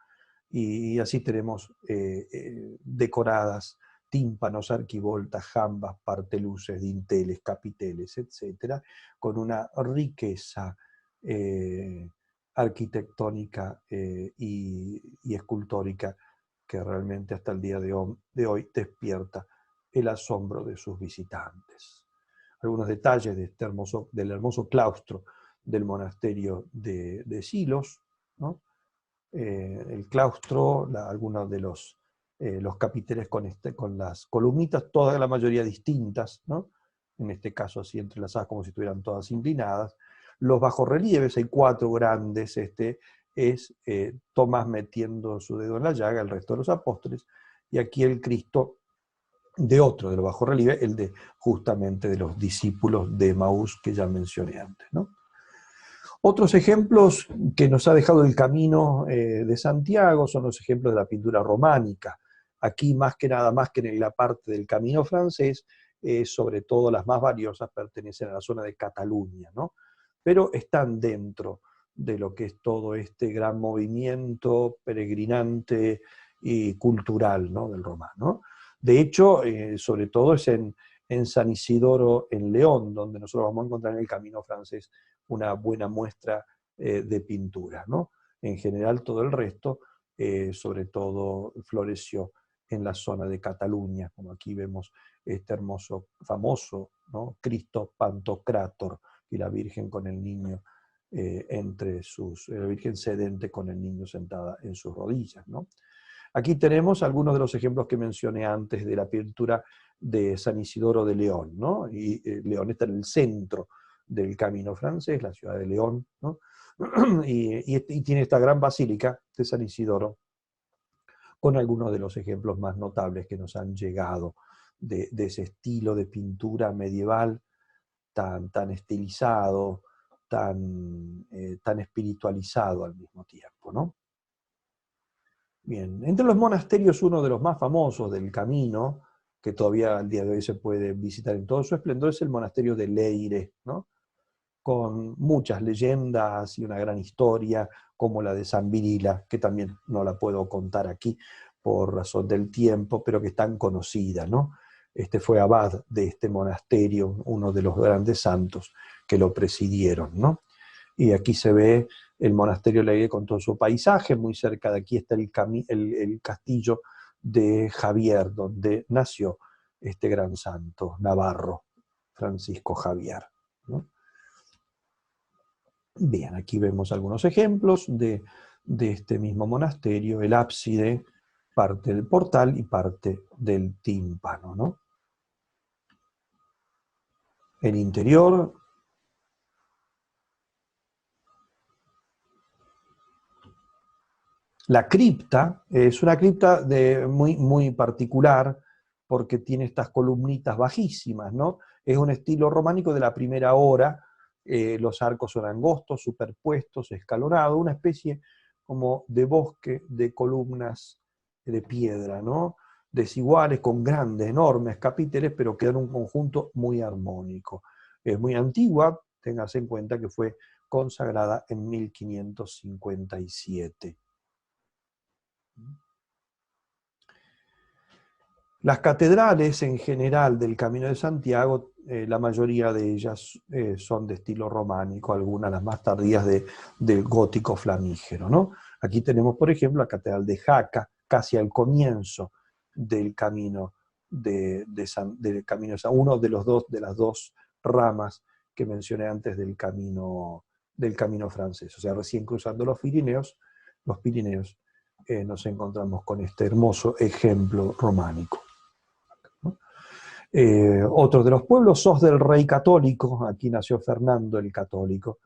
Y así tenemos decoradas tímpanos, arquivoltas, jambas, parteluces, dinteles, capiteles, etc., con una riqueza arquitectónica y escultórica que realmente hasta el día de hoy despierta el asombro de sus visitantes. Algunos detalles de del hermoso claustro del monasterio de Silos, ¿no? El claustro, algunos de los capiteles con las columnitas, toda la mayoría distintas, ¿no? En este caso así entrelazadas como si estuvieran todas inclinadas. Los bajorrelieves, hay 4 grandes, es Tomás metiendo su dedo en la llaga, el resto de los apóstoles, y aquí el Cristo de otro de los bajorrelieves, el de justamente de los discípulos de Emaús que ya mencioné antes, ¿no? Otros ejemplos que nos ha dejado el camino de Santiago son los ejemplos de la pintura románica. Aquí más que nada, más que en la parte del camino francés, sobre todo las más valiosas pertenecen a la zona de Cataluña, ¿no? Pero están dentro de lo que es todo este gran movimiento peregrinante y cultural, ¿no? Del romano. De hecho, sobre todo es en San Isidoro, en León, donde nosotros vamos a encontrar en el camino francés una buena muestra de pintura, ¿no? En general todo el resto, sobre todo, floreció en la zona de Cataluña, como aquí vemos este hermoso, famoso, ¿no? Cristo Pantocrátor y la Virgen con el niño la Virgen sedente con el niño sentada en sus rodillas, ¿no? Aquí tenemos algunos de los ejemplos que mencioné antes de la pintura de San Isidoro de León, ¿no? Y León está en el centro del camino francés, la ciudad de León, ¿no? y tiene esta gran basílica de San Isidoro, con algunos de los ejemplos más notables que nos han llegado de ese estilo de pintura medieval tan estilizado, tan espiritualizado al mismo tiempo, ¿no? Bien, entre los monasterios uno de los más famosos del camino, que todavía al día de hoy se puede visitar en todo su esplendor, es el monasterio de Leyre, ¿no? Con muchas leyendas y una gran historia, como la de San Virila, que también no la puedo contar aquí por razón del tiempo, pero que es tan conocida, ¿no? Este fue abad de este monasterio, uno de los grandes santos que lo presidieron, ¿no? Y aquí se ve el monasterio Leyre con todo su paisaje, muy cerca de aquí está el castillo de Javier, donde nació este gran santo navarro, Francisco Javier, ¿no? Bien, aquí vemos algunos ejemplos de este mismo monasterio, el ábside, parte del portal y parte del tímpano, ¿no? El interior, la cripta, es una cripta muy particular porque tiene estas columnitas bajísimas, ¿no? Es un estilo románico de la primera hora, los arcos son angostos, superpuestos, escalonados, una especie como de bosque de columnas de piedra, ¿no? Desiguales, con grandes, enormes capiteles, pero quedan un conjunto muy armónico. Es muy antigua, téngase en cuenta que fue consagrada en 1557. Las catedrales en general del Camino de Santiago, la mayoría de ellas son de estilo románico, algunas las más tardías del gótico flamígero, ¿no? Aquí tenemos, por ejemplo, la Catedral de Jaca, casi al comienzo del Camino del Camino de San, uno de las dos ramas que mencioné antes del camino francés. O sea, recién cruzando los Pirineos, nos encontramos con este hermoso ejemplo románico. Otro de los pueblos, Sos del Rey Católico, aquí nació Fernando el Católico.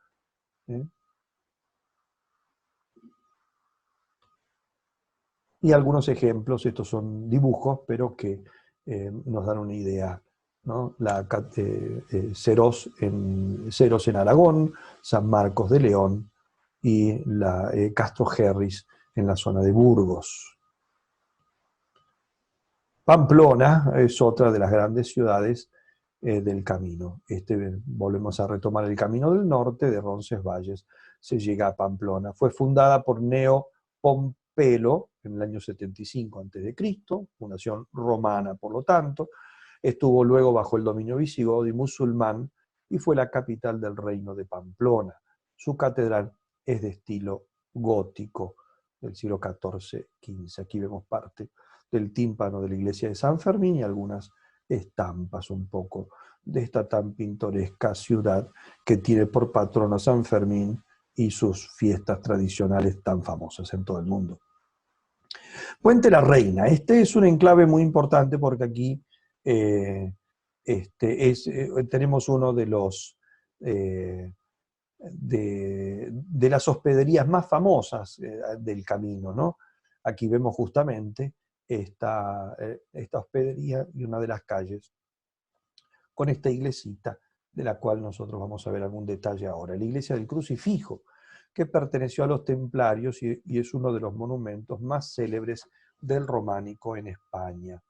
Y algunos ejemplos, estos son dibujos, pero que nos dan una idea, ¿no? Ceros en Aragón, San Marcos de León y la Castro Gerris en la zona de Burgos. Pamplona es otra de las grandes ciudades del camino. Volvemos a retomar el camino del norte, de Roncesvalles, se llega a Pamplona. Fue fundada por Neo Pompelo en el año 75 a.C., fundación romana, por lo tanto. Estuvo luego bajo el dominio visigodo y musulmán y fue la capital del reino de Pamplona. Su catedral es de estilo gótico del siglo XIV-XV. Aquí vemos parte del tímpano de la iglesia de San Fermín y algunas estampas un poco de esta tan pintoresca ciudad que tiene por patrono a San Fermín y sus fiestas tradicionales tan famosas en todo el mundo. Puente la Reina. Este es un enclave muy importante porque aquí tenemos uno de los de las hospederías más famosas del camino, ¿no? Aquí vemos justamente esta hospedería y una de las calles con esta iglesita de la cual nosotros vamos a ver algún detalle ahora. La iglesia del Crucifijo, que perteneció a los templarios y es uno de los monumentos más célebres del románico en España.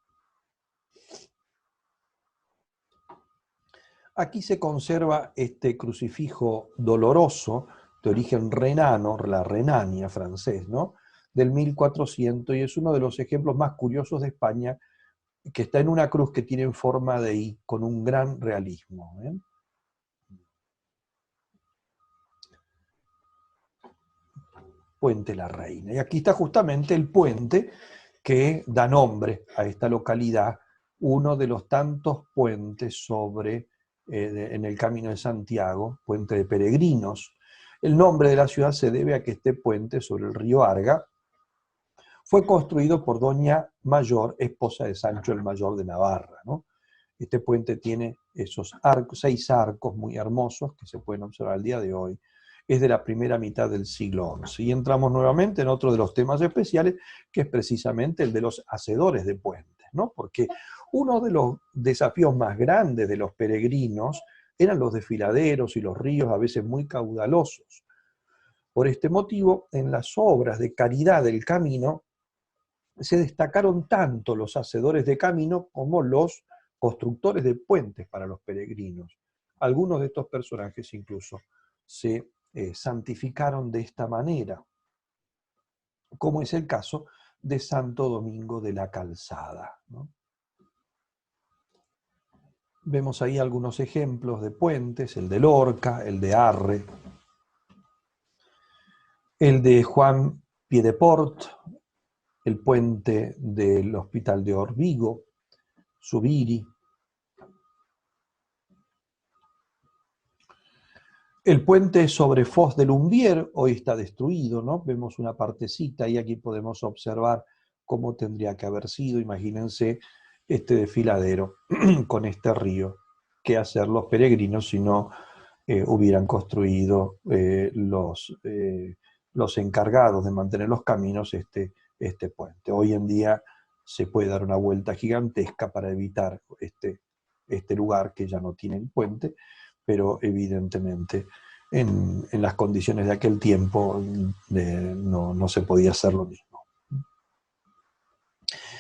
Aquí se conserva este crucifijo doloroso de origen renano, la Renania francés, ¿no? Del 1400, y es uno de los ejemplos más curiosos de España, que está en una cruz que tiene forma de I, con un gran realismo, ¿eh? Puente La Reina. Y aquí está justamente el puente que da nombre a esta localidad, uno de los tantos puentes en el Camino de Santiago, puente de peregrinos. El nombre de la ciudad se debe a que este puente sobre el río Arga fue construido por Doña Mayor, esposa de Sancho el Mayor de Navarra, ¿no? Este puente tiene esos 6 arcos muy hermosos que se pueden observar al día de hoy. Es de la primera mitad del siglo XI. Y entramos nuevamente en otro de los temas especiales, que es precisamente el de los hacedores de puentes, ¿no? Porque uno de los desafíos más grandes de los peregrinos eran los desfiladeros y los ríos, a veces muy caudalosos. Por este motivo, en las obras de caridad del camino, se destacaron tanto los hacedores de camino como los constructores de puentes para los peregrinos. Algunos de estos personajes incluso se santificaron de esta manera, como es el caso de Santo Domingo de la Calzada, ¿no? Vemos ahí algunos ejemplos de puentes, el de Lorca, el de Arre, el de Juan Piedeport, el puente del Hospital de Orbigo, Zubiri, el puente sobre Foz de Lumbier hoy está destruido, ¿no? Vemos una partecita y aquí podemos observar cómo tendría que haber sido. Imagínense este desfiladero con este río. ¿Qué hacer los peregrinos si no hubieran construido los encargados de mantener los caminos este puente? Hoy en día se puede dar una vuelta gigantesca para evitar este lugar que ya no tiene el puente, pero evidentemente en las condiciones de aquel tiempo no se podía hacer lo mismo.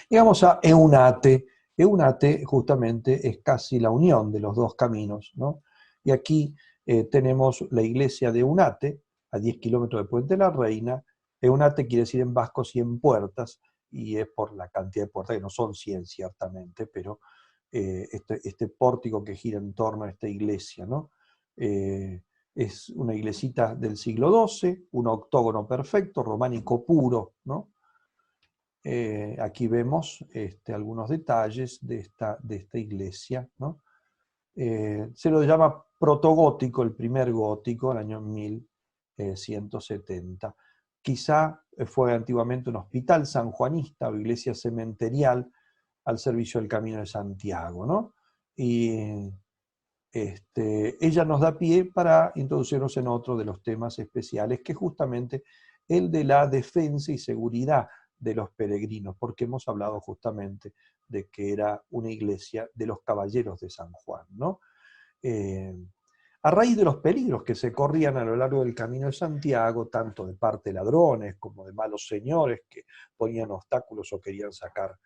Llegamos a Eunate. Eunate justamente es casi la unión de los dos caminos, ¿no? Y aquí tenemos la iglesia de Eunate, a 10 kilómetros de Puente la Reina. Eunate quiere decir en vasco 100 puertas, y es por la cantidad de puertas, que no son 100 ciertamente, pero este pórtico que gira en torno a esta iglesia, ¿no? Es una iglesita del siglo XII, un octógono perfecto, románico puro, ¿no? Aquí vemos algunos detalles de esta iglesia, ¿no? Se lo llama protogótico, el primer gótico, el año 1170. Quizá fue antiguamente un hospital sanjuanista o iglesia cementerial al servicio del Camino de Santiago, ¿no? Y ella nos da pie para introducirnos en otro de los temas especiales, que es justamente el de la defensa y seguridad de los peregrinos, porque hemos hablado justamente de que era una iglesia de los caballeros de San Juan, ¿no? A raíz de los peligros que se corrían a lo largo del Camino de Santiago, tanto de parte de ladrones como de malos señores que ponían obstáculos o querían sacar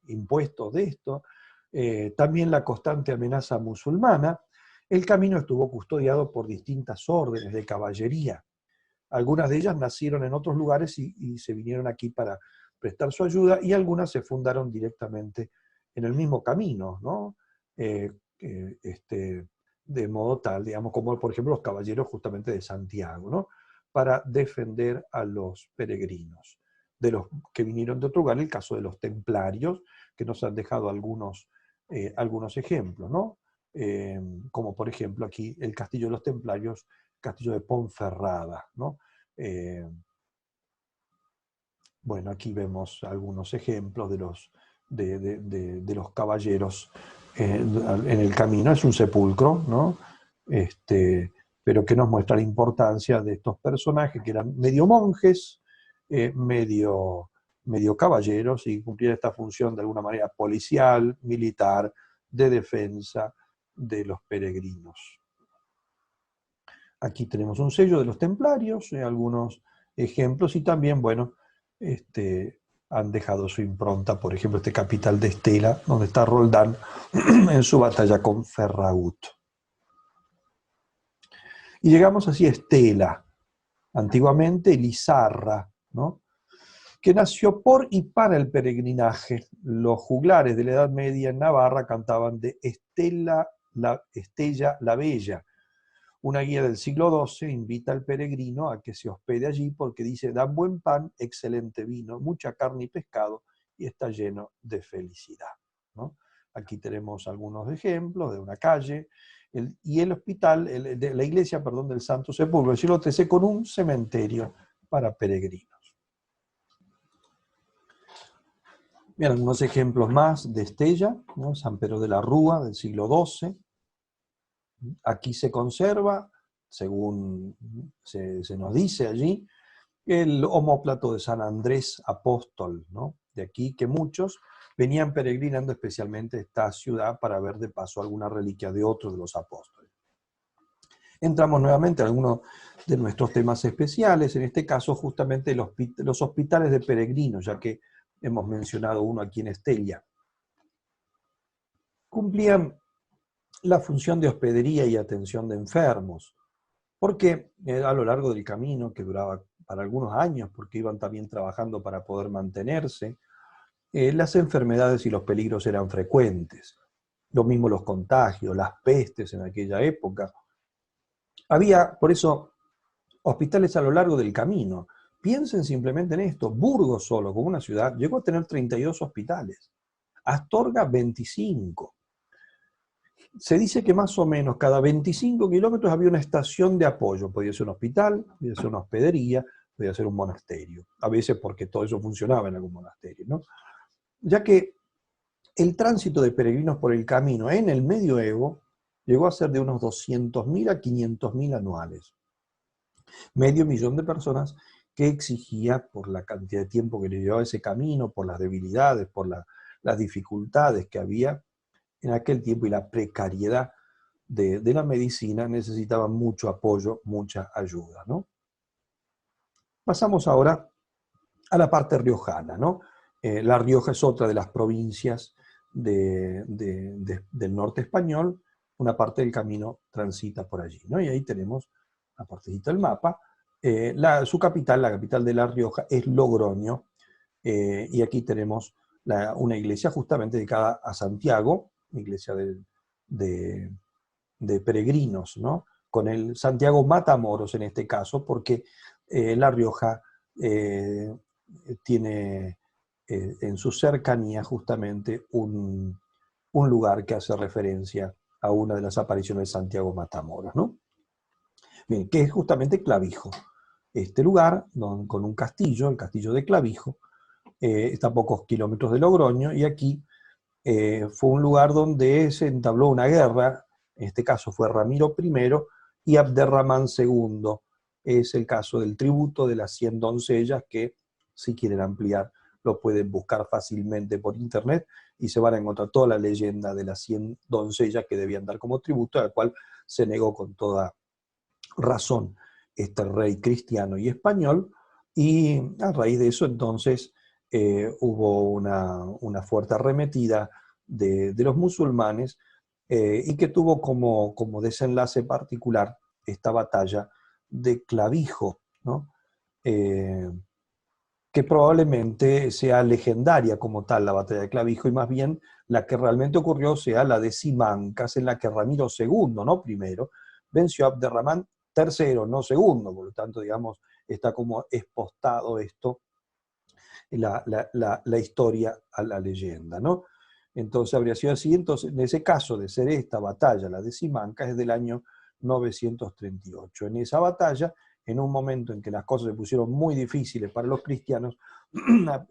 impuestos de esto, también la constante amenaza musulmana, el camino estuvo custodiado por distintas órdenes de caballería. Algunas de ellas nacieron en otros lugares y se vinieron aquí para prestar su ayuda, y algunas se fundaron directamente en el mismo camino, ¿no? De modo tal, digamos, como por ejemplo los caballeros justamente de Santiago, ¿no? Para defender a los peregrinos. De los que vinieron de otro lugar, el caso de los templarios, que nos han dejado algunos ejemplos, ¿no? Como por ejemplo aquí el castillo de los templarios, castillo de Ponferrada, ¿no? Bueno, aquí vemos algunos ejemplos de los caballeros en el camino. Es un sepulcro, ¿no? Pero que nos muestra la importancia de estos personajes que eran medio monjes, medio caballeros, y cumplían esta función de alguna manera policial, militar, de defensa de los peregrinos. Aquí tenemos un sello de los templarios, algunos ejemplos, y también, bueno, han dejado su impronta, por ejemplo, este capital de Estela, donde está Roldán en su batalla con Ferragut. Y llegamos así a Estela, antiguamente Lizarra, ¿no? Que nació por y para el peregrinaje. Los juglares de la Edad Media en Navarra cantaban de Estella la Bella, Una guía del siglo XII invita al peregrino a que se hospede allí porque dice, dan buen pan, excelente vino, mucha carne y pescado y está lleno de felicidad, ¿no? Aquí tenemos algunos ejemplos de una calle y el hospital, de la iglesia, perdón, del Santo Sepulcro del siglo XIII con un cementerio para peregrinos. Bien, algunos ejemplos más de Estella, ¿no? San Pedro de la Rúa del siglo XII. Aquí se conserva, según se nos dice allí, el omóplato de San Andrés Apóstol, ¿no? De aquí que muchos venían peregrinando especialmente a esta ciudad para ver de paso alguna reliquia de otro de los apóstoles. Entramos nuevamente a algunos de nuestros temas especiales, en este caso justamente los hospitales de peregrinos, ya que hemos mencionado uno aquí en Estella. Cumplían la función de hospedería y atención de enfermos, porque a lo largo del camino, que duraba para algunos años, porque iban también trabajando para poder mantenerse, las enfermedades y los peligros eran frecuentes. Lo mismo los contagios, las pestes en aquella época. Había, por eso, hospitales a lo largo del camino. Piensen simplemente en esto. Burgos solo, como una ciudad, llegó a tener 32 hospitales. Astorga, 25. Se dice que más o menos cada 25 kilómetros había una estación de apoyo. Podía ser un hospital, podía ser una hospedería, podía ser un monasterio. A veces porque todo eso funcionaba en algún monasterio, ¿no? Ya que el tránsito de peregrinos por el camino en el medioevo llegó a ser de unos 200.000 a 500.000 anuales. Medio millón de personas que exigía, por la cantidad de tiempo que le llevaba ese camino, por las debilidades, por las dificultades que había en aquel tiempo y la precariedad de la medicina, necesitaban mucho apoyo, mucha ayuda, ¿no? Pasamos ahora a la parte riojana, ¿no? La Rioja es otra de las provincias del norte español, una parte del camino transita por allí, ¿no? Y ahí tenemos la partecita del mapa. Su capital, la capital de La Rioja, es Logroño, y aquí tenemos una iglesia justamente dedicada a Santiago, iglesia de peregrinos, ¿no? Con el Santiago Matamoros en este caso, porque La Rioja tiene en su cercanía justamente un lugar que hace referencia a una de las apariciones de Santiago Matamoros, ¿no? Bien, que es justamente Clavijo. Este lugar, con un castillo, el castillo de Clavijo, está a pocos kilómetros de Logroño, y aquí fue un lugar donde se entabló una guerra, en este caso fue Ramiro I y Abderramán II. Es el caso del tributo de las 100 doncellas, que si quieren ampliar lo pueden buscar fácilmente por internet y se van a encontrar toda la leyenda de las 100 doncellas que debían dar como tributo, a la cual se negó con toda razón este rey cristiano y español, y a raíz de eso entonces hubo una fuerte arremetida de los musulmanes, y que tuvo como desenlace particular esta batalla de Clavijo, ¿no? Que probablemente sea legendaria como tal la batalla de Clavijo, y más bien la que realmente ocurrió sea la de Simancas, en la que Ramiro II, no primero, venció a Abderramán III, no segundo, por lo tanto, digamos, está como expostado esto, la historia a la leyenda, ¿no? Entonces habría sido así. Entonces, en ese caso de ser esta batalla, la de Simancas, es del año 938. En esa batalla, en un momento en que las cosas se pusieron muy difíciles para los cristianos,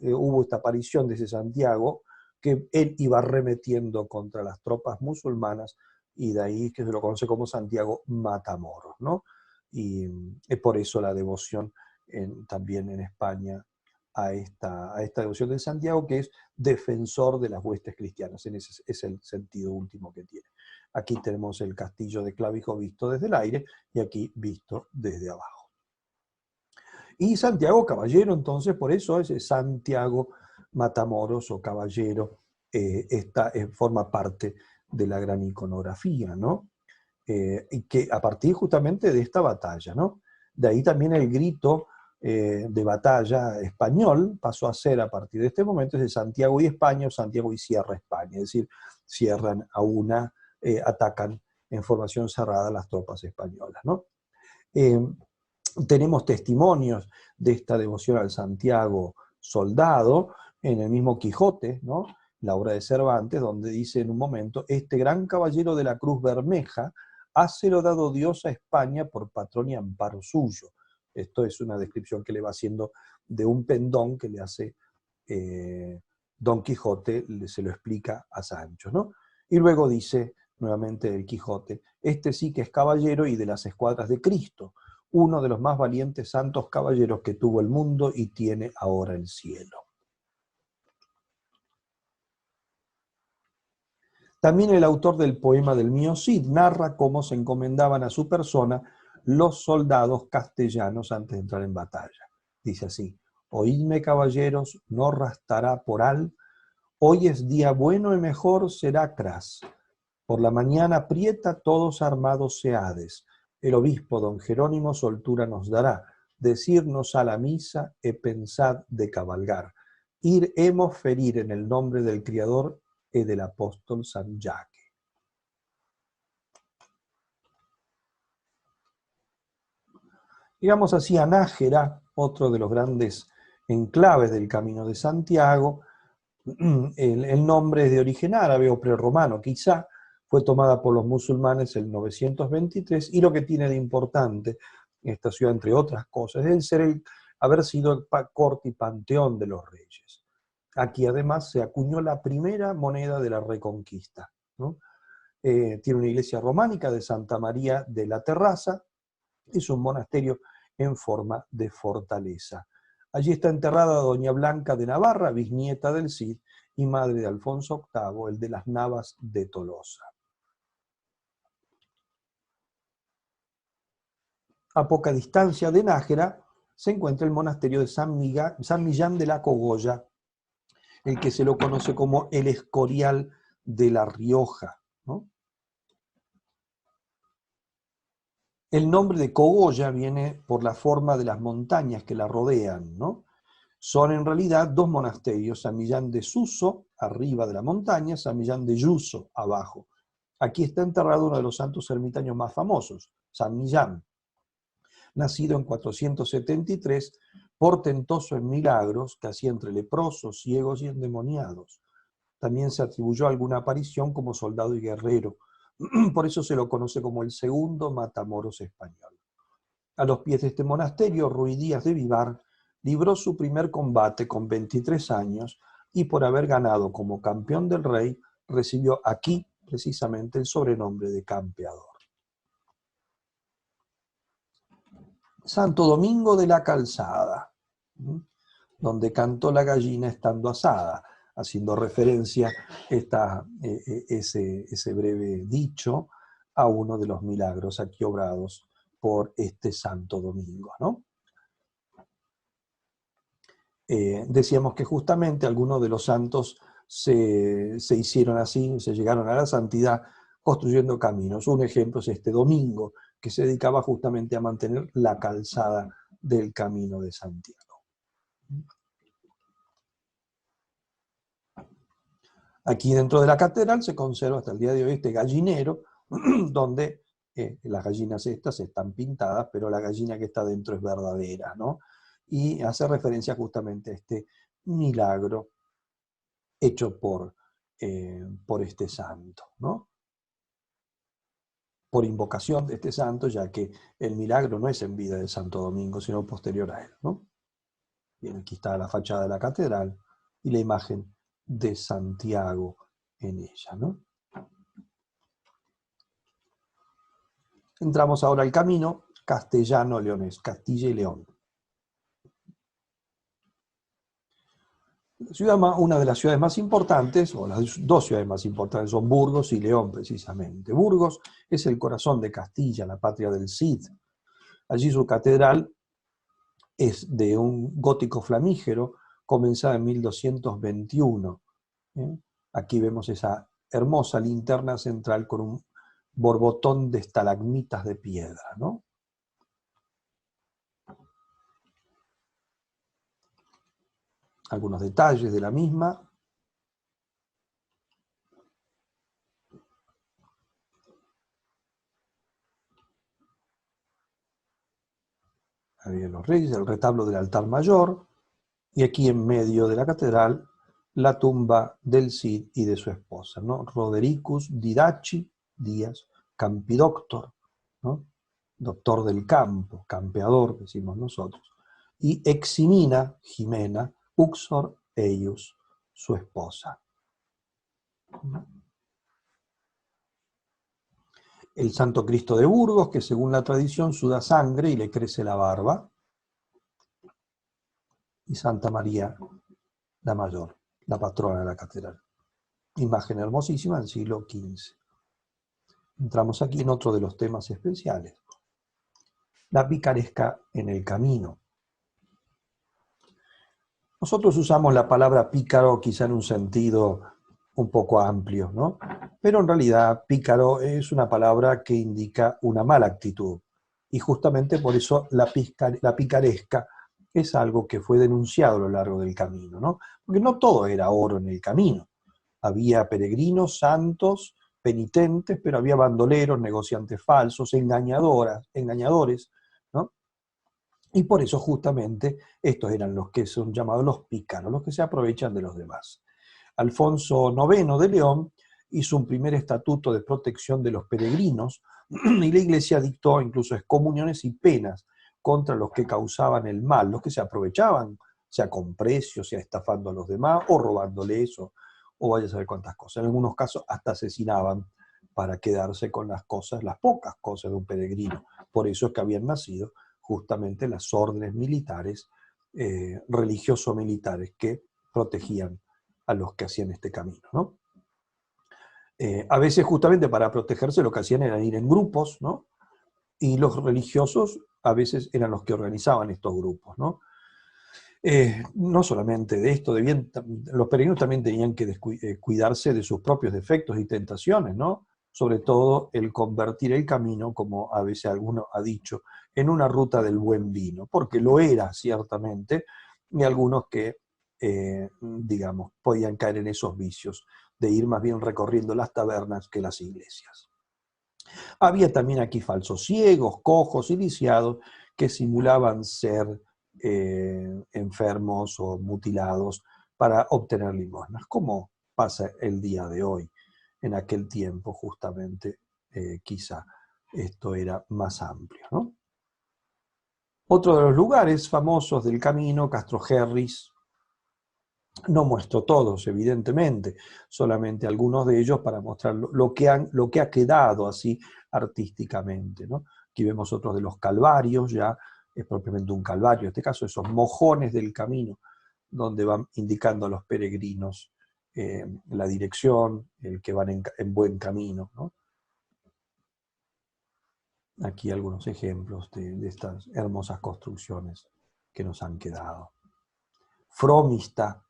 hubo esta aparición de ese Santiago, que él iba arremetiendo contra las tropas musulmanas, y de ahí que se lo conoce como Santiago Matamoros, ¿no? Y es por eso la devoción también en España a esta devoción de Santiago, que es defensor de las huestes cristianas. En ese es el sentido último que tiene. Aquí tenemos el castillo de Clavijo visto desde el aire, y aquí visto desde abajo. Y Santiago Caballero, entonces, por eso es Santiago Matamoros o Caballero, forma parte de la gran iconografía, ¿no? Y que a partir justamente de esta batalla, ¿no? De ahí también el grito de batalla español pasó a ser, a partir de este momento, es de Santiago y España, o Santiago y Sierra España, es decir, cierran a una, atacan en formación cerrada las tropas españolas, ¿no? Tenemos testimonios de esta devoción al Santiago soldado en el mismo Quijote, ¿no? La obra de Cervantes, donde dice en un momento: este gran caballero de la Cruz Bermeja, hácelo dado Dios a España por patrón y amparo suyo. Esto es una descripción que le va haciendo de un pendón que le hace Don Quijote, se lo explica a Sancho, ¿no? Y luego dice nuevamente el Quijote: este sí que es caballero y de las escuadras de Cristo, uno de los más valientes santos caballeros que tuvo el mundo y tiene ahora el cielo. También el autor del poema del Mío Cid narra cómo se encomendaban a su persona los soldados castellanos antes de entrar en batalla. Dice así: oídme, caballeros, no rastará por al, hoy es día bueno y mejor será cras. Por la mañana prieta todos armados seades, el obispo don Jerónimo soltura nos dará, decirnos a la misa e pensad de cabalgar. Ir hemos ferir en el nombre del Criador e del apóstol San Jaque. Digamos así, a Nájera, otro de los grandes enclaves del Camino de Santiago, el nombre es de origen árabe o prerromano, quizá fue tomada por los musulmanes en 923, y lo que tiene de importante esta ciudad, entre otras cosas, es haber sido el corte y panteón de los reyes. Aquí además se acuñó la primera moneda de la Reconquista, ¿no? Tiene una iglesia románica de Santa María de la Terraza, es un monasterio en forma de fortaleza. Allí está enterrada doña Blanca de Navarra, bisnieta del Cid y madre de Alfonso VIII, el de las Navas de Tolosa. A poca distancia de Nájera se encuentra el monasterio de San Millán de la Cogolla, el que se lo conoce como el Escorial de La Rioja, ¿no? El nombre de Cogolla viene por la forma de las montañas que la rodean, ¿no? Son en realidad dos monasterios: San Millán de Suso, arriba de la montaña, San Millán de Yuso, abajo. Aquí está enterrado uno de los santos ermitaños más famosos, San Millán, nacido en 473, portentoso en milagros que hacía entre leprosos, ciegos y endemoniados. También se atribuyó alguna aparición como soldado y guerrero. Por eso se lo conoce como el segundo Matamoros español. A los pies de este monasterio, Ruy Díaz de Vivar libró su primer combate con 23 años y, por haber ganado como campeón del rey, recibió aquí precisamente el sobrenombre de campeador. Santo Domingo de la Calzada, donde cantó la gallina estando asada, haciendo referencia ese breve dicho a uno de los milagros aquí obrados por este Santo Domingo, ¿no? Decíamos que justamente algunos de los santos se hicieron así, se llegaron a la santidad construyendo caminos. Un ejemplo es este Domingo, que se dedicaba justamente a mantener la calzada del Camino de Santiago. Aquí dentro de la catedral se conserva hasta el día de hoy este gallinero, donde las gallinas estas están pintadas, pero la gallina que está dentro es verdadera, ¿no? Y hace referencia justamente a este milagro hecho por este santo, ¿no? Por invocación de este santo, ya que el milagro no es en vida de Santo Domingo, sino posterior a él, ¿no? Bien, aquí está la fachada de la catedral y la imagen de Santiago en ella, ¿no? Entramos ahora al camino castellano-leonés, Castilla y León. Una de las ciudades más importantes, o las dos ciudades más importantes, son Burgos y León, precisamente. Burgos es el corazón de Castilla, la patria del Cid. Allí su catedral es de un gótico flamígero, comenzada en 1221. Aquí vemos esa hermosa linterna central con un borbotón de estalagmitas de piedra, ¿no? Algunos detalles de la misma. de los Reyes, el retablo del altar mayor, y aquí en medio de la catedral, la tumba del Cid y de su esposa, ¿no? Rodericus Didaci Díaz, Campidoctor, ¿no? Doctor del campo, campeador, decimos nosotros, y Eximina Jimena Uxor Eius, su esposa. El Santo Cristo de Burgos, que según la tradición suda sangre y le crece la barba, y Santa María la Mayor, la patrona de la catedral. Imagen hermosísima del siglo XV. Entramos aquí en otro de los temas especiales. La picaresca en el camino. Nosotros usamos la palabra pícaro quizá en un sentido un poco amplio, ¿no? Pero en realidad pícaro es una palabra que indica una mala actitud. Y justamente por eso la picaresca es algo que fue denunciado a lo largo del camino, ¿no? Porque no todo era oro en el camino. Había peregrinos, santos, penitentes, pero había bandoleros, negociantes falsos, engañadores, ¿no? Y por eso justamente estos eran los que son llamados los pícaros, los que se aprovechan de los demás. Alfonso IX de León hizo un primer estatuto de protección de los peregrinos y la Iglesia dictó incluso excomuniones y penas contra los que causaban el mal, los que se aprovechaban, sea con precios, sea estafando a los demás o robándoles o vaya a saber cuántas cosas. En algunos casos hasta asesinaban para quedarse con las cosas, las pocas cosas de un peregrino. Por eso es que habían nacido justamente las órdenes militares, religioso-militares, que protegían a los que hacían este camino, ¿no? A veces justamente para protegerse lo que hacían era ir en grupos, ¿no? Y los religiosos a veces eran los que organizaban estos grupos, ¿no? No solamente de esto, los peregrinos también tenían que cuidarse de sus propios defectos y tentaciones, ¿no? Sobre todo el convertir el camino, como a veces alguno ha dicho, en una ruta del buen vino, porque lo era ciertamente, y algunos que, digamos, podían caer en esos vicios de ir más bien recorriendo las tabernas que las iglesias. Había también aquí falsos ciegos, cojos y lisiados que simulaban ser enfermos o mutilados para obtener limosnas, como pasa el día de hoy. En aquel tiempo, justamente, quizá esto era más amplio, ¿no? Otro de los lugares famosos del camino, Castrojerris, no muestro todos, evidentemente, solamente algunos de ellos para mostrar lo que ha quedado así artísticamente, ¿no? Aquí vemos otros de los calvarios, ya es propiamente un calvario, en este caso esos mojones del camino, donde van indicando a los peregrinos la dirección, el que van en buen camino, ¿no? Aquí algunos ejemplos de estas hermosas construcciones que nos han quedado. Fromista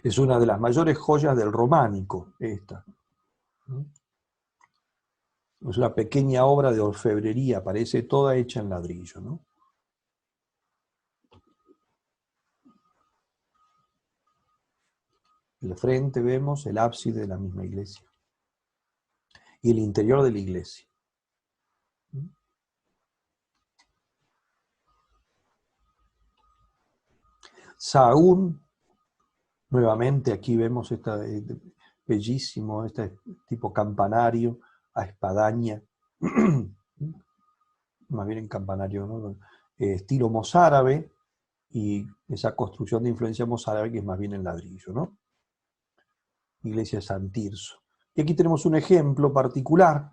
es una de las mayores joyas del románico, esta. Es una pequeña obra de orfebrería, parece toda hecha en ladrillo, ¿no? En el frente vemos el ábside de la misma iglesia y el interior de la iglesia. Sahagún, nuevamente aquí vemos bellísimo, este tipo campanario a espadaña, más bien en campanario, ¿no? Estilo mozárabe, y esa construcción de influencia mozárabe que es más bien en ladrillo, ¿no? Iglesia de San Tirso. Y aquí tenemos un ejemplo particular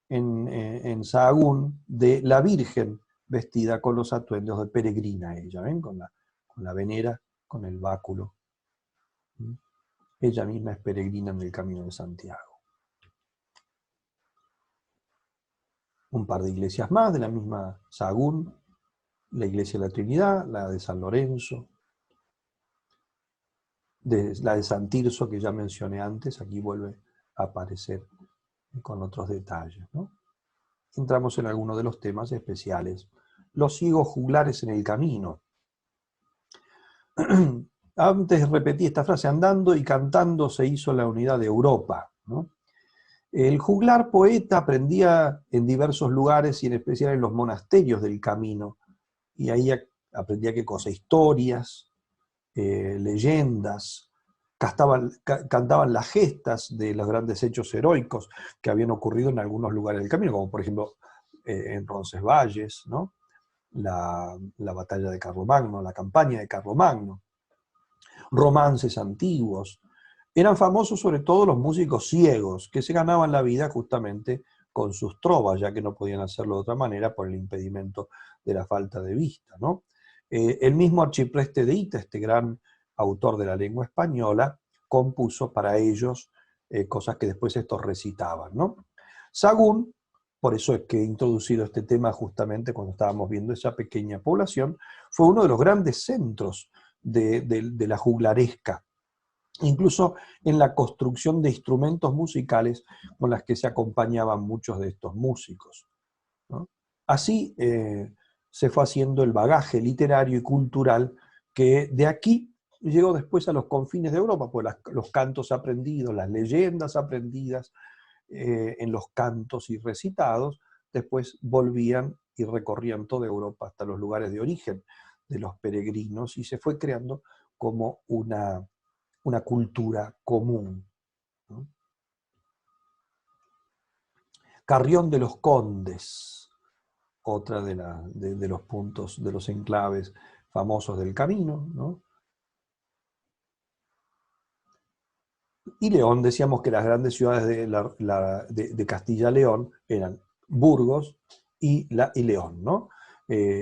en Sahagún de la Virgen vestida con los atuendos de peregrina, ella, ¿ven? Con la venera, con el báculo. Ella misma es peregrina en el Camino de Santiago. Un par de iglesias más de la misma Sahagún, la iglesia de la Trinidad, la de San Lorenzo, la de San Tirso que ya mencioné antes, aquí vuelve a aparecer con otros detalles, ¿no? Entramos en algunos de los temas especiales. Los ciegos juglares en el camino. Antes repetí esta frase, andando y cantando se hizo la unidad de Europa, ¿no? El juglar poeta aprendía en diversos lugares y en especial en los monasterios del camino, y ahí aprendía qué cosa, historias, leyendas, cantaban las gestas de los grandes hechos heroicos que habían ocurrido en algunos lugares del camino, como por ejemplo en Roncesvalles, ¿no? La batalla de Carlomagno, la campaña de Carlomagno, romances antiguos. Eran famosos sobre todo los músicos ciegos, que se ganaban la vida justamente con sus trovas, ya que no podían hacerlo de otra manera por el impedimento de la falta de vista, ¿no? El mismo Archipreste de Hita, este gran autor de la lengua española, compuso para ellos cosas que después estos recitaban, ¿no? Sahagún, por eso es que he introducido este tema justamente cuando estábamos viendo esa pequeña población, fue uno de los grandes centros de la juglaresca, incluso en la construcción de instrumentos musicales con las que se acompañaban muchos de estos músicos, ¿no? Así se fue haciendo el bagaje literario y cultural que de aquí llegó después a los confines de Europa, pues los cantos aprendidos, las leyendas aprendidas en los cantos y recitados, después volvían y recorrían toda Europa hasta los lugares de origen de los peregrinos y se fue creando como una cultura común, ¿no? Carrión de los Condes, otra de los puntos, de los enclaves famosos del camino, ¿no? Y León, decíamos que las grandes ciudades de Castilla-León eran Burgos y León, ¿no?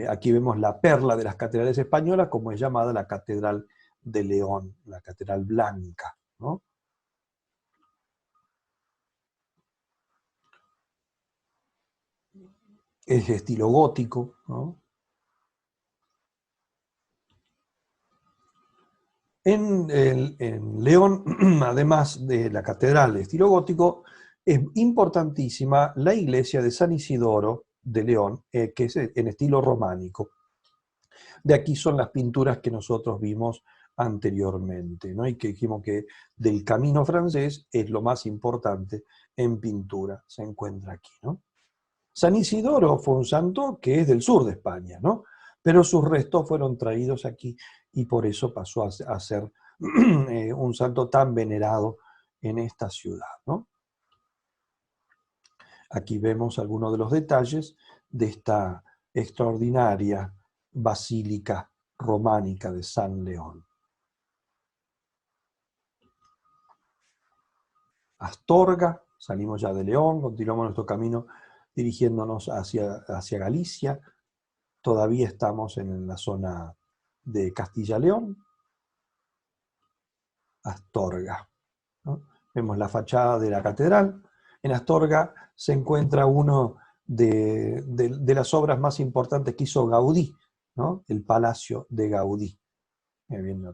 Aquí vemos la perla de las catedrales españolas, como es llamada la Catedral de León, la Catedral Blanca, ¿no? Es de estilo gótico, ¿no? En León, además de la catedral de estilo gótico, es importantísima la iglesia de San Isidoro de León, que es en estilo románico. De aquí son las pinturas que nosotros vimos anteriormente, ¿no? Y que dijimos que del camino francés es lo más importante en pintura, se encuentra aquí, ¿no? San Isidoro fue un santo que es del sur de España, ¿no? Pero sus restos fueron traídos aquí y por eso pasó a ser un santo tan venerado en esta ciudad, ¿no? Aquí vemos algunos de los detalles de esta extraordinaria basílica románica de San León. Astorga, salimos ya de León, continuamos nuestro camino dirigiéndonos hacia Galicia. Todavía estamos en la zona de Castilla-León, Astorga, ¿no? Vemos la fachada de la catedral. En Astorga se encuentra uno de las obras más importantes que hizo Gaudí, ¿no? El Palacio de Gaudí. Bien,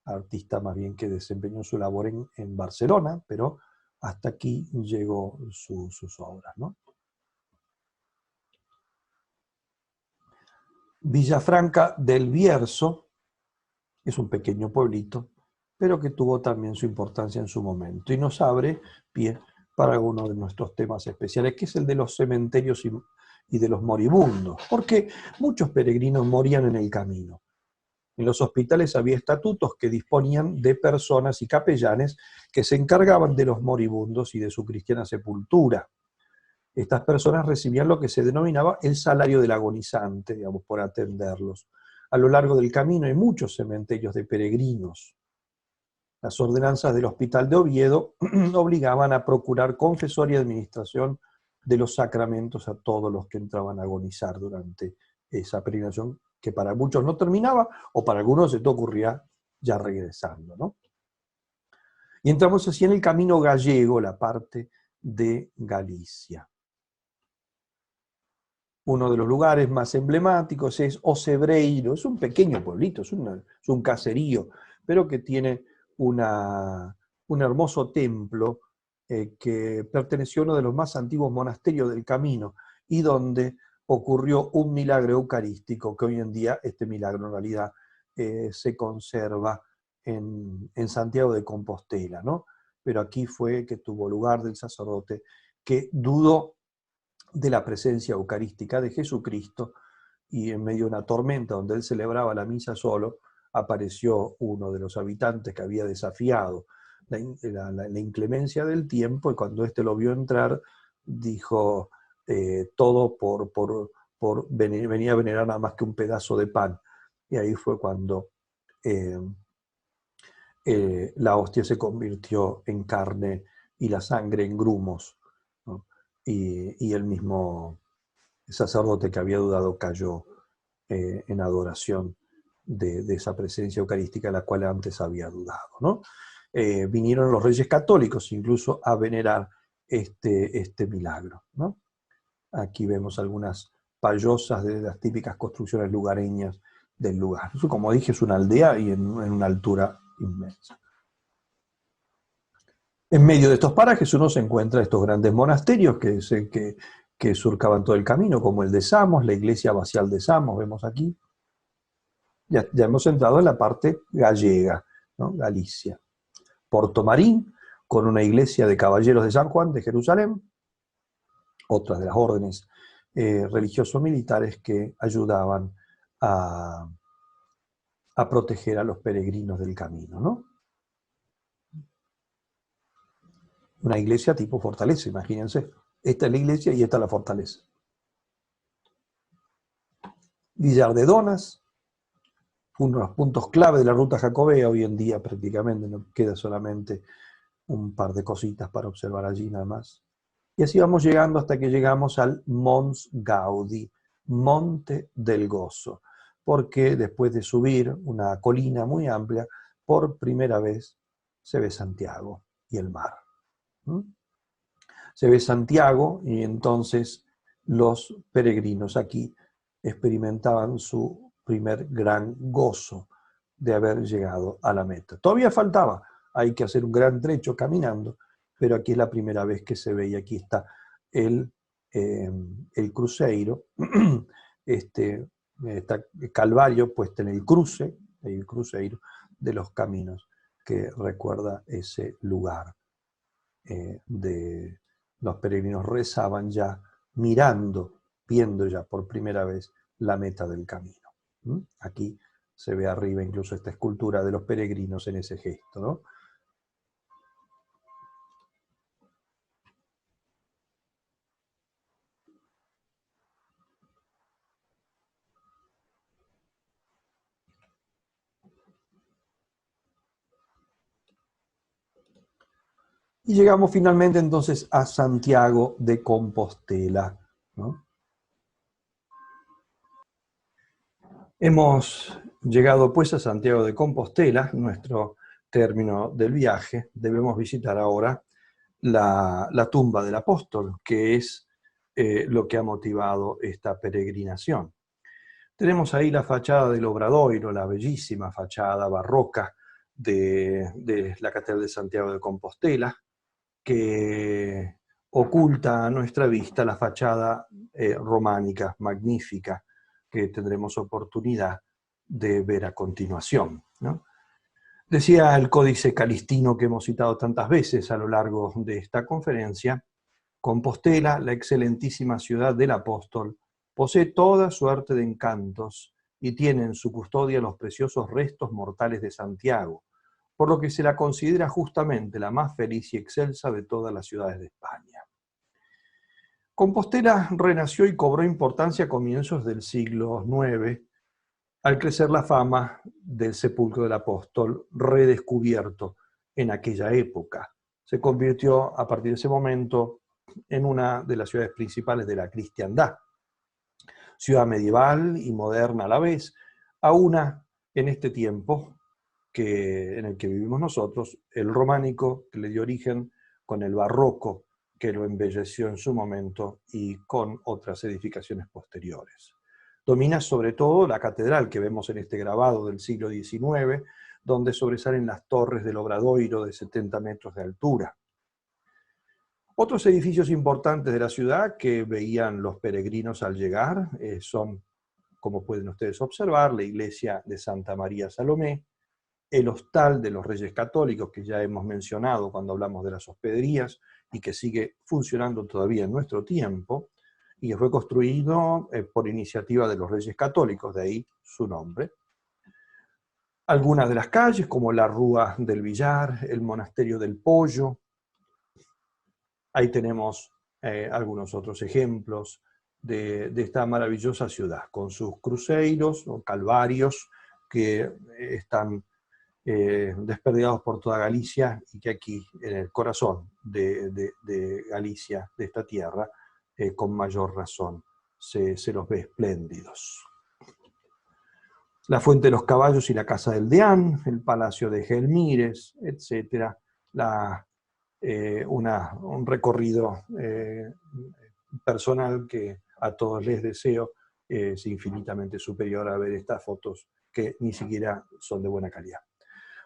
artista más bien que desempeñó su labor en Barcelona, pero hasta aquí llegó sus obras, ¿no? Villafranca del Bierzo es un pequeño pueblito, pero que tuvo también su importancia en su momento y nos abre pie para uno de nuestros temas especiales, que es el de los cementerios y de los moribundos, porque muchos peregrinos morían en el camino. En los hospitales había estatutos que disponían de personas y capellanes que se encargaban de los moribundos y de su cristiana sepultura. Estas personas recibían lo que se denominaba el salario del agonizante, digamos, por atenderlos. A lo largo del camino hay muchos cementerios de peregrinos. Las ordenanzas del Hospital de Oviedo obligaban a procurar confesor y administración de los sacramentos a todos los que entraban a agonizar durante esa peregrinación, que para muchos no terminaba, o para algunos se te ocurría ya regresando, ¿no? Y entramos así en el camino gallego, la parte de Galicia. Uno de los lugares más emblemáticos es Ocebreiro, es un pequeño pueblito, es un caserío, pero que tiene un hermoso templo que perteneció a uno de los más antiguos monasterios del camino y donde ocurrió un milagro eucarístico, que hoy en día este milagro en realidad se conserva en Santiago de Compostela, ¿no? Pero aquí fue que tuvo lugar del sacerdote que dudó de la presencia eucarística de Jesucristo y en medio de una tormenta donde él celebraba la misa solo, apareció uno de los habitantes que había desafiado la inclemencia del tiempo, y cuando éste lo vio entrar, dijo, todo venía a venerar nada más que un pedazo de pan. Y ahí fue cuando la hostia se convirtió en carne y la sangre en grumos, ¿no? Y el mismo sacerdote que había dudado cayó en adoración de esa presencia eucarística de la cual antes había dudado, ¿no? Vinieron los reyes católicos incluso a venerar este milagro, ¿no? Aquí vemos algunas payosas de las típicas construcciones lugareñas del lugar. Eso, como dije, es una aldea y en una altura inmensa. En medio de estos parajes uno se encuentra estos grandes monasterios que surcaban todo el camino, como el de Samos, la iglesia abacial de Samos, vemos aquí. Ya hemos entrado en la parte gallega, ¿no? Galicia. Portomarín, con una iglesia de caballeros de San Juan de Jerusalén, otras de las órdenes religioso-militares que ayudaban a proteger a los peregrinos del camino, ¿no? Una iglesia tipo fortaleza, imagínense. Esta es la iglesia y esta es la fortaleza. Villar de Donas, uno de los puntos clave de la ruta jacobea. Hoy en día prácticamente no queda solamente un par de cositas para observar allí nada más. Y así vamos llegando hasta que llegamos al Mons Gaudi, Monte del Gozo, porque después de subir una colina muy amplia, por primera vez se ve Santiago y el mar. Se ve Santiago y entonces los peregrinos aquí experimentaban su primer gran gozo de haber llegado a la meta. Todavía faltaba, hay que hacer un gran trecho caminando, pero aquí es la primera vez que se ve, y aquí está el cruceiro, está Calvario puesto en el cruceiro de los caminos, que recuerda ese lugar de los peregrinos rezaban ya mirando, viendo ya por primera vez la meta del camino. Aquí se ve arriba incluso esta escultura de los peregrinos en ese gesto, ¿no? Y llegamos finalmente entonces a Santiago de Compostela, ¿no? Hemos llegado pues a Santiago de Compostela, nuestro término del viaje. Debemos visitar ahora la tumba del apóstol, que es lo que ha motivado esta peregrinación. Tenemos ahí la fachada del Obradoiro, la bellísima fachada barroca de la Catedral de Santiago de Compostela, que oculta a nuestra vista la fachada románica, magnífica, que tendremos oportunidad de ver a continuación, ¿no? Decía el Códice Calistino, que hemos citado tantas veces a lo largo de esta conferencia: Compostela, la excelentísima ciudad del apóstol, posee toda suerte de encantos y tiene en su custodia los preciosos restos mortales de Santiago, por lo que se la considera justamente la más feliz y excelsa de todas las ciudades de España. Compostela renació y cobró importancia a comienzos del siglo IX, al crecer la fama del sepulcro del apóstol, redescubierto en aquella época. Se convirtió a partir de ese momento en una de las ciudades principales de la cristiandad. Ciudad medieval y moderna a la vez, a una en este tiempo en el que vivimos nosotros, el románico que le dio origen con el barroco que lo embelleció en su momento y con otras edificaciones posteriores. Domina sobre todo la catedral que vemos en este grabado del siglo XIX, donde sobresalen las torres del Obradoiro de 70 metros de altura. Otros edificios importantes de la ciudad que veían los peregrinos al llegar son, como pueden ustedes observar, la iglesia de Santa María Salomé, el Hostal de los Reyes Católicos, que ya hemos mencionado cuando hablamos de las hospederías y que sigue funcionando todavía en nuestro tiempo, y que fue construido por iniciativa de los Reyes Católicos, de ahí su nombre. Algunas de las calles, como la Rúa del Villar, el Monasterio del Pollo. Ahí tenemos algunos otros ejemplos de esta maravillosa ciudad, con sus cruceiros o calvarios que están desperdigados por toda Galicia, y que aquí, en el corazón de Galicia, de esta tierra, con mayor razón se los ve espléndidos. La Fuente de los Caballos y la Casa del Deán, el Palacio de Gelmírez, etc. Un recorrido personal que a todos les deseo, es infinitamente superior a ver estas fotos que ni siquiera son de buena calidad.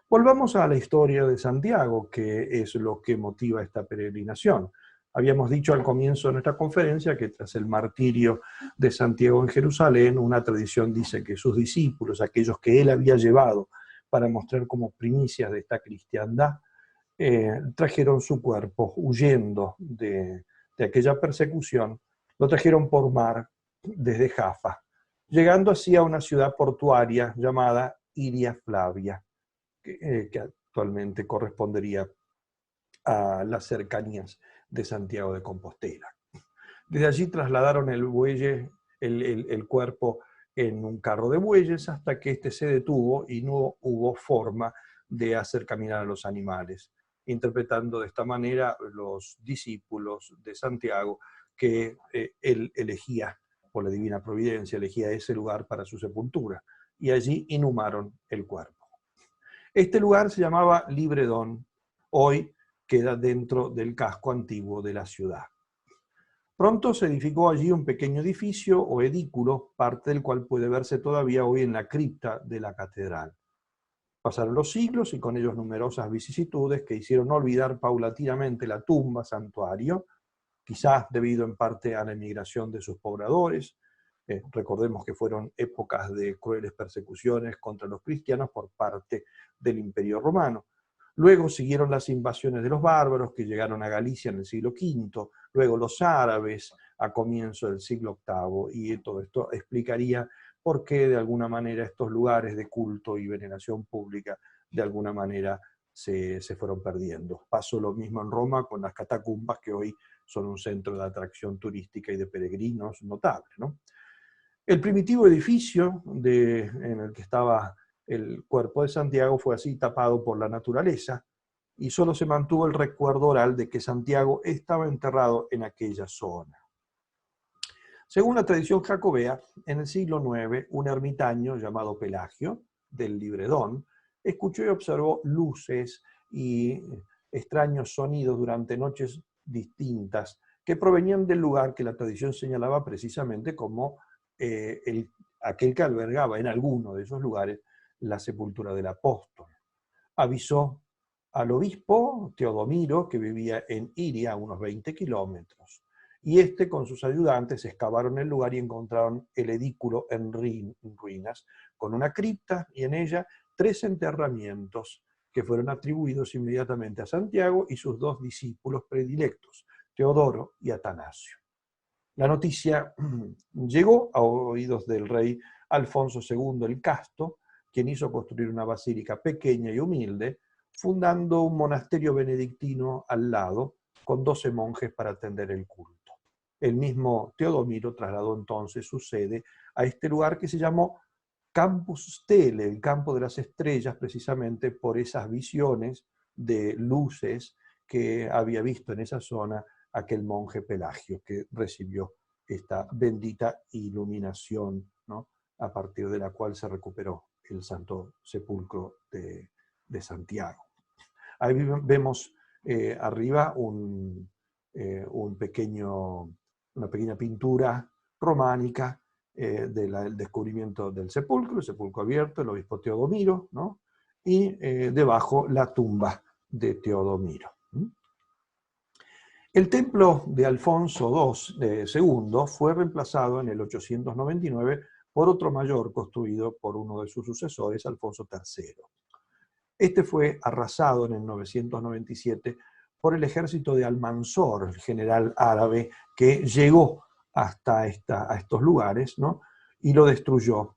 Volvamos a la historia de Santiago, que es lo que motiva esta peregrinación. Habíamos dicho al comienzo de nuestra conferencia que tras el martirio de Santiago en Jerusalén, una tradición dice que sus discípulos, aquellos que él había llevado para mostrar como primicias de esta cristiandad, trajeron su cuerpo huyendo de aquella persecución, lo trajeron por mar desde Jaffa, llegando así a una ciudad portuaria llamada Iria Flavia, que actualmente correspondería a las cercanías de Santiago de Compostela. Desde allí trasladaron el cuerpo en un carro de bueyes hasta que éste se detuvo y no hubo forma de hacer caminar a los animales, interpretando de esta manera los discípulos de Santiago que él elegía, por la divina providencia, elegía ese lugar para su sepultura, y allí inhumaron el cuerpo. Este lugar se llamaba Libredón, hoy queda dentro del casco antiguo de la ciudad. Pronto se edificó allí un pequeño edificio o edículo, parte del cual puede verse todavía hoy en la cripta de la catedral. Pasaron los siglos y con ellos numerosas vicisitudes que hicieron olvidar paulatinamente la tumba santuario, quizás debido en parte a la emigración de sus pobladores. Recordemos que fueron épocas de crueles persecuciones contra los cristianos por parte del Imperio Romano. Luego siguieron las invasiones de los bárbaros que llegaron a Galicia en el siglo V, luego los árabes a comienzo del siglo VIII, y todo esto explicaría por qué de alguna manera estos lugares de culto y veneración pública de alguna manera se fueron perdiendo. Pasó lo mismo en Roma con las catacumbas, que hoy son un centro de atracción turística y de peregrinos notable, ¿no? El primitivo edificio en el que estaba el cuerpo de Santiago fue así tapado por la naturaleza, y solo se mantuvo el recuerdo oral de que Santiago estaba enterrado en aquella zona. Según la tradición jacobea, en el siglo IX, un ermitaño llamado Pelagio, del Libredón, escuchó y observó luces y extraños sonidos durante noches distintas que provenían del lugar que la tradición señalaba precisamente como aquel que albergaba en alguno de esos lugares la sepultura del apóstol. Avisó al obispo Teodomiro, que vivía en Iria, a unos 20 kilómetros, y este con sus ayudantes excavaron el lugar y encontraron el edículo en ruinas, con una cripta y en ella 3 enterramientos que fueron atribuidos inmediatamente a Santiago y sus 2 discípulos predilectos, Teodoro y Atanasio. La noticia llegó a oídos del rey Alfonso II el Casto, quien hizo construir una basílica pequeña y humilde, fundando un monasterio benedictino al lado, con 12 monjes para atender el culto. El mismo Teodomiro trasladó entonces su sede a este lugar que se llamó Campus Stele, el campo de las estrellas, precisamente por esas visiones de luces que había visto en esa zona aquel monje Pelagio, que recibió esta bendita iluminación, ¿no?, a partir de la cual se recuperó el Santo Sepulcro de Santiago. Ahí vemos arriba una pequeña pintura románica del descubrimiento del sepulcro, el sepulcro abierto, el obispo Teodomiro, ¿no?, y debajo la tumba de Teodomiro. El templo de Alfonso II fue reemplazado en el 899 por otro mayor construido por uno de sus sucesores, Alfonso III. Este fue arrasado en el 997 por el ejército de Almanzor, el general árabe que llegó hasta a estos lugares, ¿no? Y lo destruyó.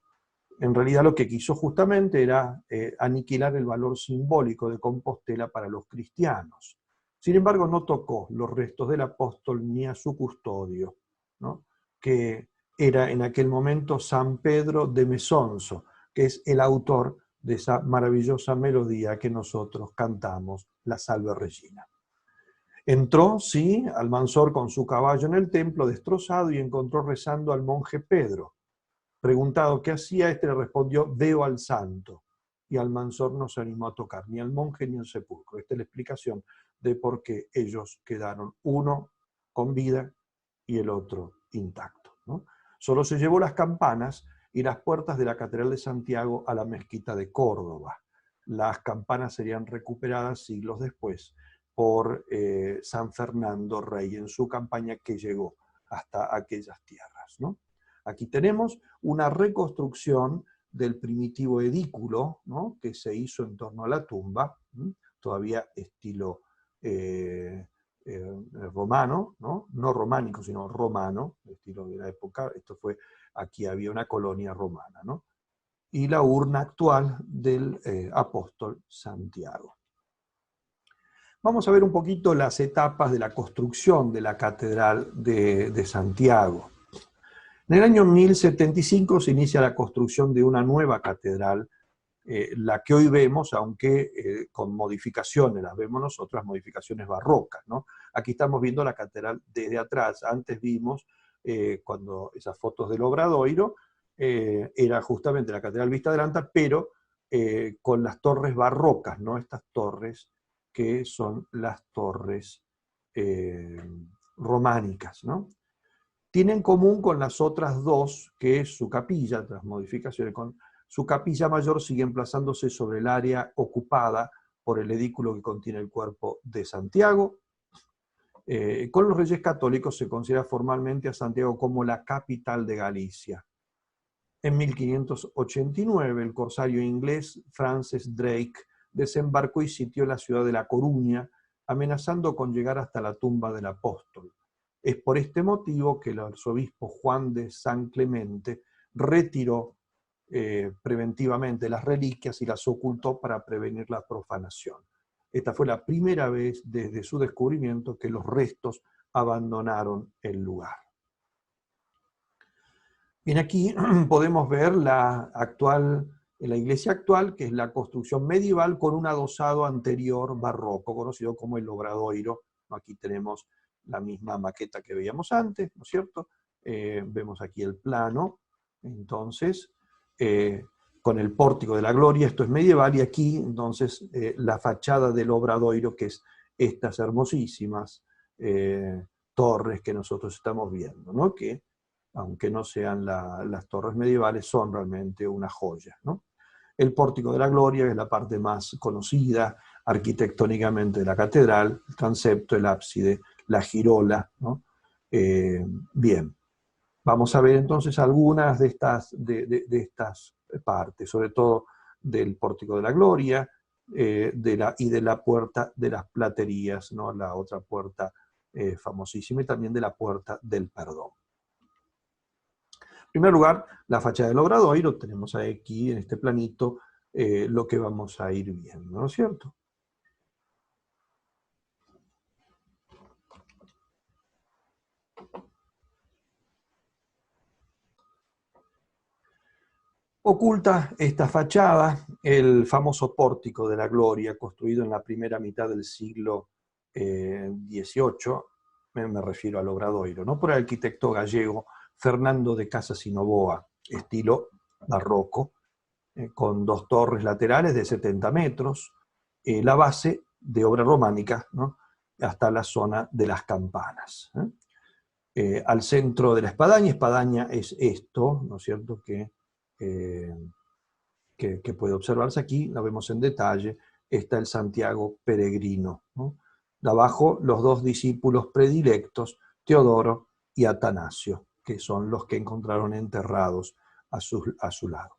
En realidad lo que quiso justamente era aniquilar el valor simbólico de Compostela para los cristianos. Sin embargo, no tocó los restos del apóstol ni a su custodio, ¿no? Que era en aquel momento San Pedro de Mesonso, que es el autor de esa maravillosa melodía que nosotros cantamos, la Salve Regina. Entró, sí, Almanzor con su caballo en el templo destrozado y encontró rezando al monje Pedro. Preguntado qué hacía, este le respondió: veo al santo. Y Almanzor no se animó a tocar ni al monje ni al sepulcro. Esta es la explicación de por qué ellos quedaron, uno con vida y el otro intacto, ¿no? Solo se llevó las campanas y las puertas de la Catedral de Santiago a la mezquita de Córdoba. Las campanas serían recuperadas siglos después por San Fernando Rey en su campaña que llegó hasta aquellas tierras, ¿no? Aquí tenemos una reconstrucción del primitivo edículo, ¿no? Que se hizo en torno a la tumba, todavía estilo romano, ¿no? No románico, sino romano, estilo de la época. Esto fue, aquí había una colonia romana, ¿no? Y la urna actual del apóstol Santiago. Vamos a ver un poquito las etapas de la construcción de la Catedral de Santiago. En el año 1075 se inicia la construcción de una nueva catedral, la que hoy vemos, aunque con modificaciones, las vemos nosotras, modificaciones barrocas, ¿no? Aquí estamos viendo la catedral desde atrás. Antes vimos, cuando esas fotos del Obradoiro, era justamente la catedral vista adelante, pero con las torres barrocas, ¿no? Estas torres que son las torres románicas, ¿no? Tiene en común con las otras dos, que es su capilla, tras modificaciones, con su capilla mayor sigue emplazándose sobre el área ocupada por el edículo que contiene el cuerpo de Santiago. Con los Reyes Católicos se considera formalmente a Santiago como la capital de Galicia. En 1589 el corsario inglés Francis Drake desembarcó y sitió la ciudad de La Coruña, amenazando con llegar hasta la tumba del apóstol. Es por este motivo que el arzobispo Juan de San Clemente retiró preventivamente las reliquias y las ocultó para prevenir la profanación. Esta fue la primera vez desde su descubrimiento que los restos abandonaron el lugar. Bien, aquí podemos ver la iglesia actual, que es la construcción medieval con un adosado anterior barroco, conocido como el Obradoiro. Aquí tenemos la misma maqueta que veíamos antes, ¿no es cierto? Vemos aquí el plano, entonces, con el pórtico de la Gloria, esto es medieval, y aquí, entonces, la fachada del Obradoiro, que es estas hermosísimas torres que nosotros estamos viendo, ¿no? Que, aunque no sean las torres medievales, son realmente una joya, ¿no? El pórtico de la Gloria, que es la parte más conocida arquitectónicamente de la catedral, el transepto, el ábside, la girola, ¿no? Bien, vamos a ver entonces algunas de estas partes, sobre todo del pórtico de la Gloria y de la puerta de las platerías, ¿no? La otra puerta famosísima, y también de la puerta del perdón. En primer lugar, la fachada del Obradoiro, tenemos aquí en este planito lo que vamos a ir viendo, ¿no es cierto? Oculta esta fachada el famoso pórtico de la Gloria, construido en la primera mitad del siglo XVIII, me refiero al Obradoiro, ¿no? Por el arquitecto gallego Fernando de Casas y Novoa, estilo barroco, con dos torres laterales de 70 metros, la base de obra románica, ¿no? Hasta la zona de las campanas. Al centro de la espadaña es esto, ¿no es cierto?, que puede observarse aquí, la vemos en detalle, está el Santiago peregrino, ¿no? De abajo los dos discípulos predilectos, Teodoro y Atanasio, que son los que encontraron enterrados a su lado.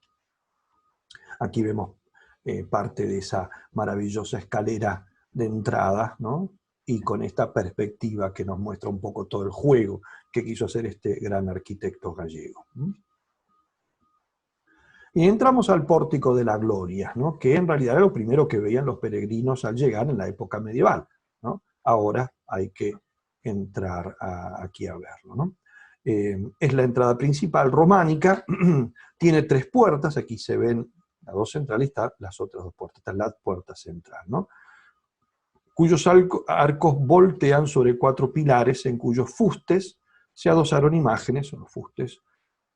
Aquí vemos parte de esa maravillosa escalera de entrada, ¿no? y con esta perspectiva que nos muestra un poco todo el juego que quiso hacer este gran arquitecto gallego. Y entramos al Pórtico de la Gloria, ¿no? Que en realidad era lo primero que veían los peregrinos al llegar en la época medieval, ¿no? Ahora hay que entrar aquí a verlo, ¿no? Es la entrada principal románica, tiene 3 puertas, aquí se ven las 2 centrales, están las otras 2 puertas, esta es la puerta central, ¿no? Cuyos arcos voltean sobre 4 pilares en cuyos fustes se adosaron imágenes, son los fustes,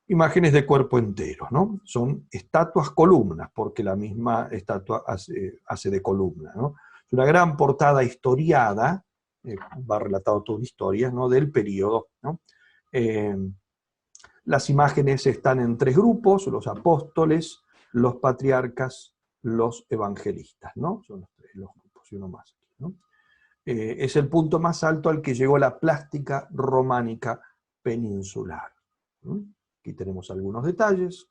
imágenes de cuerpo entero, ¿no? Son estatuas columnas, porque la misma estatua hace de columna, ¿no? Es una gran portada historiada, va relatado toda una historia, ¿no? Del periodo, ¿no? Las imágenes están en 3 grupos: los apóstoles, los patriarcas, los evangelistas, ¿no? Son los grupos y uno más, ¿no? Es el punto más alto al que llegó la plástica románica peninsular. Aquí tenemos algunos detalles.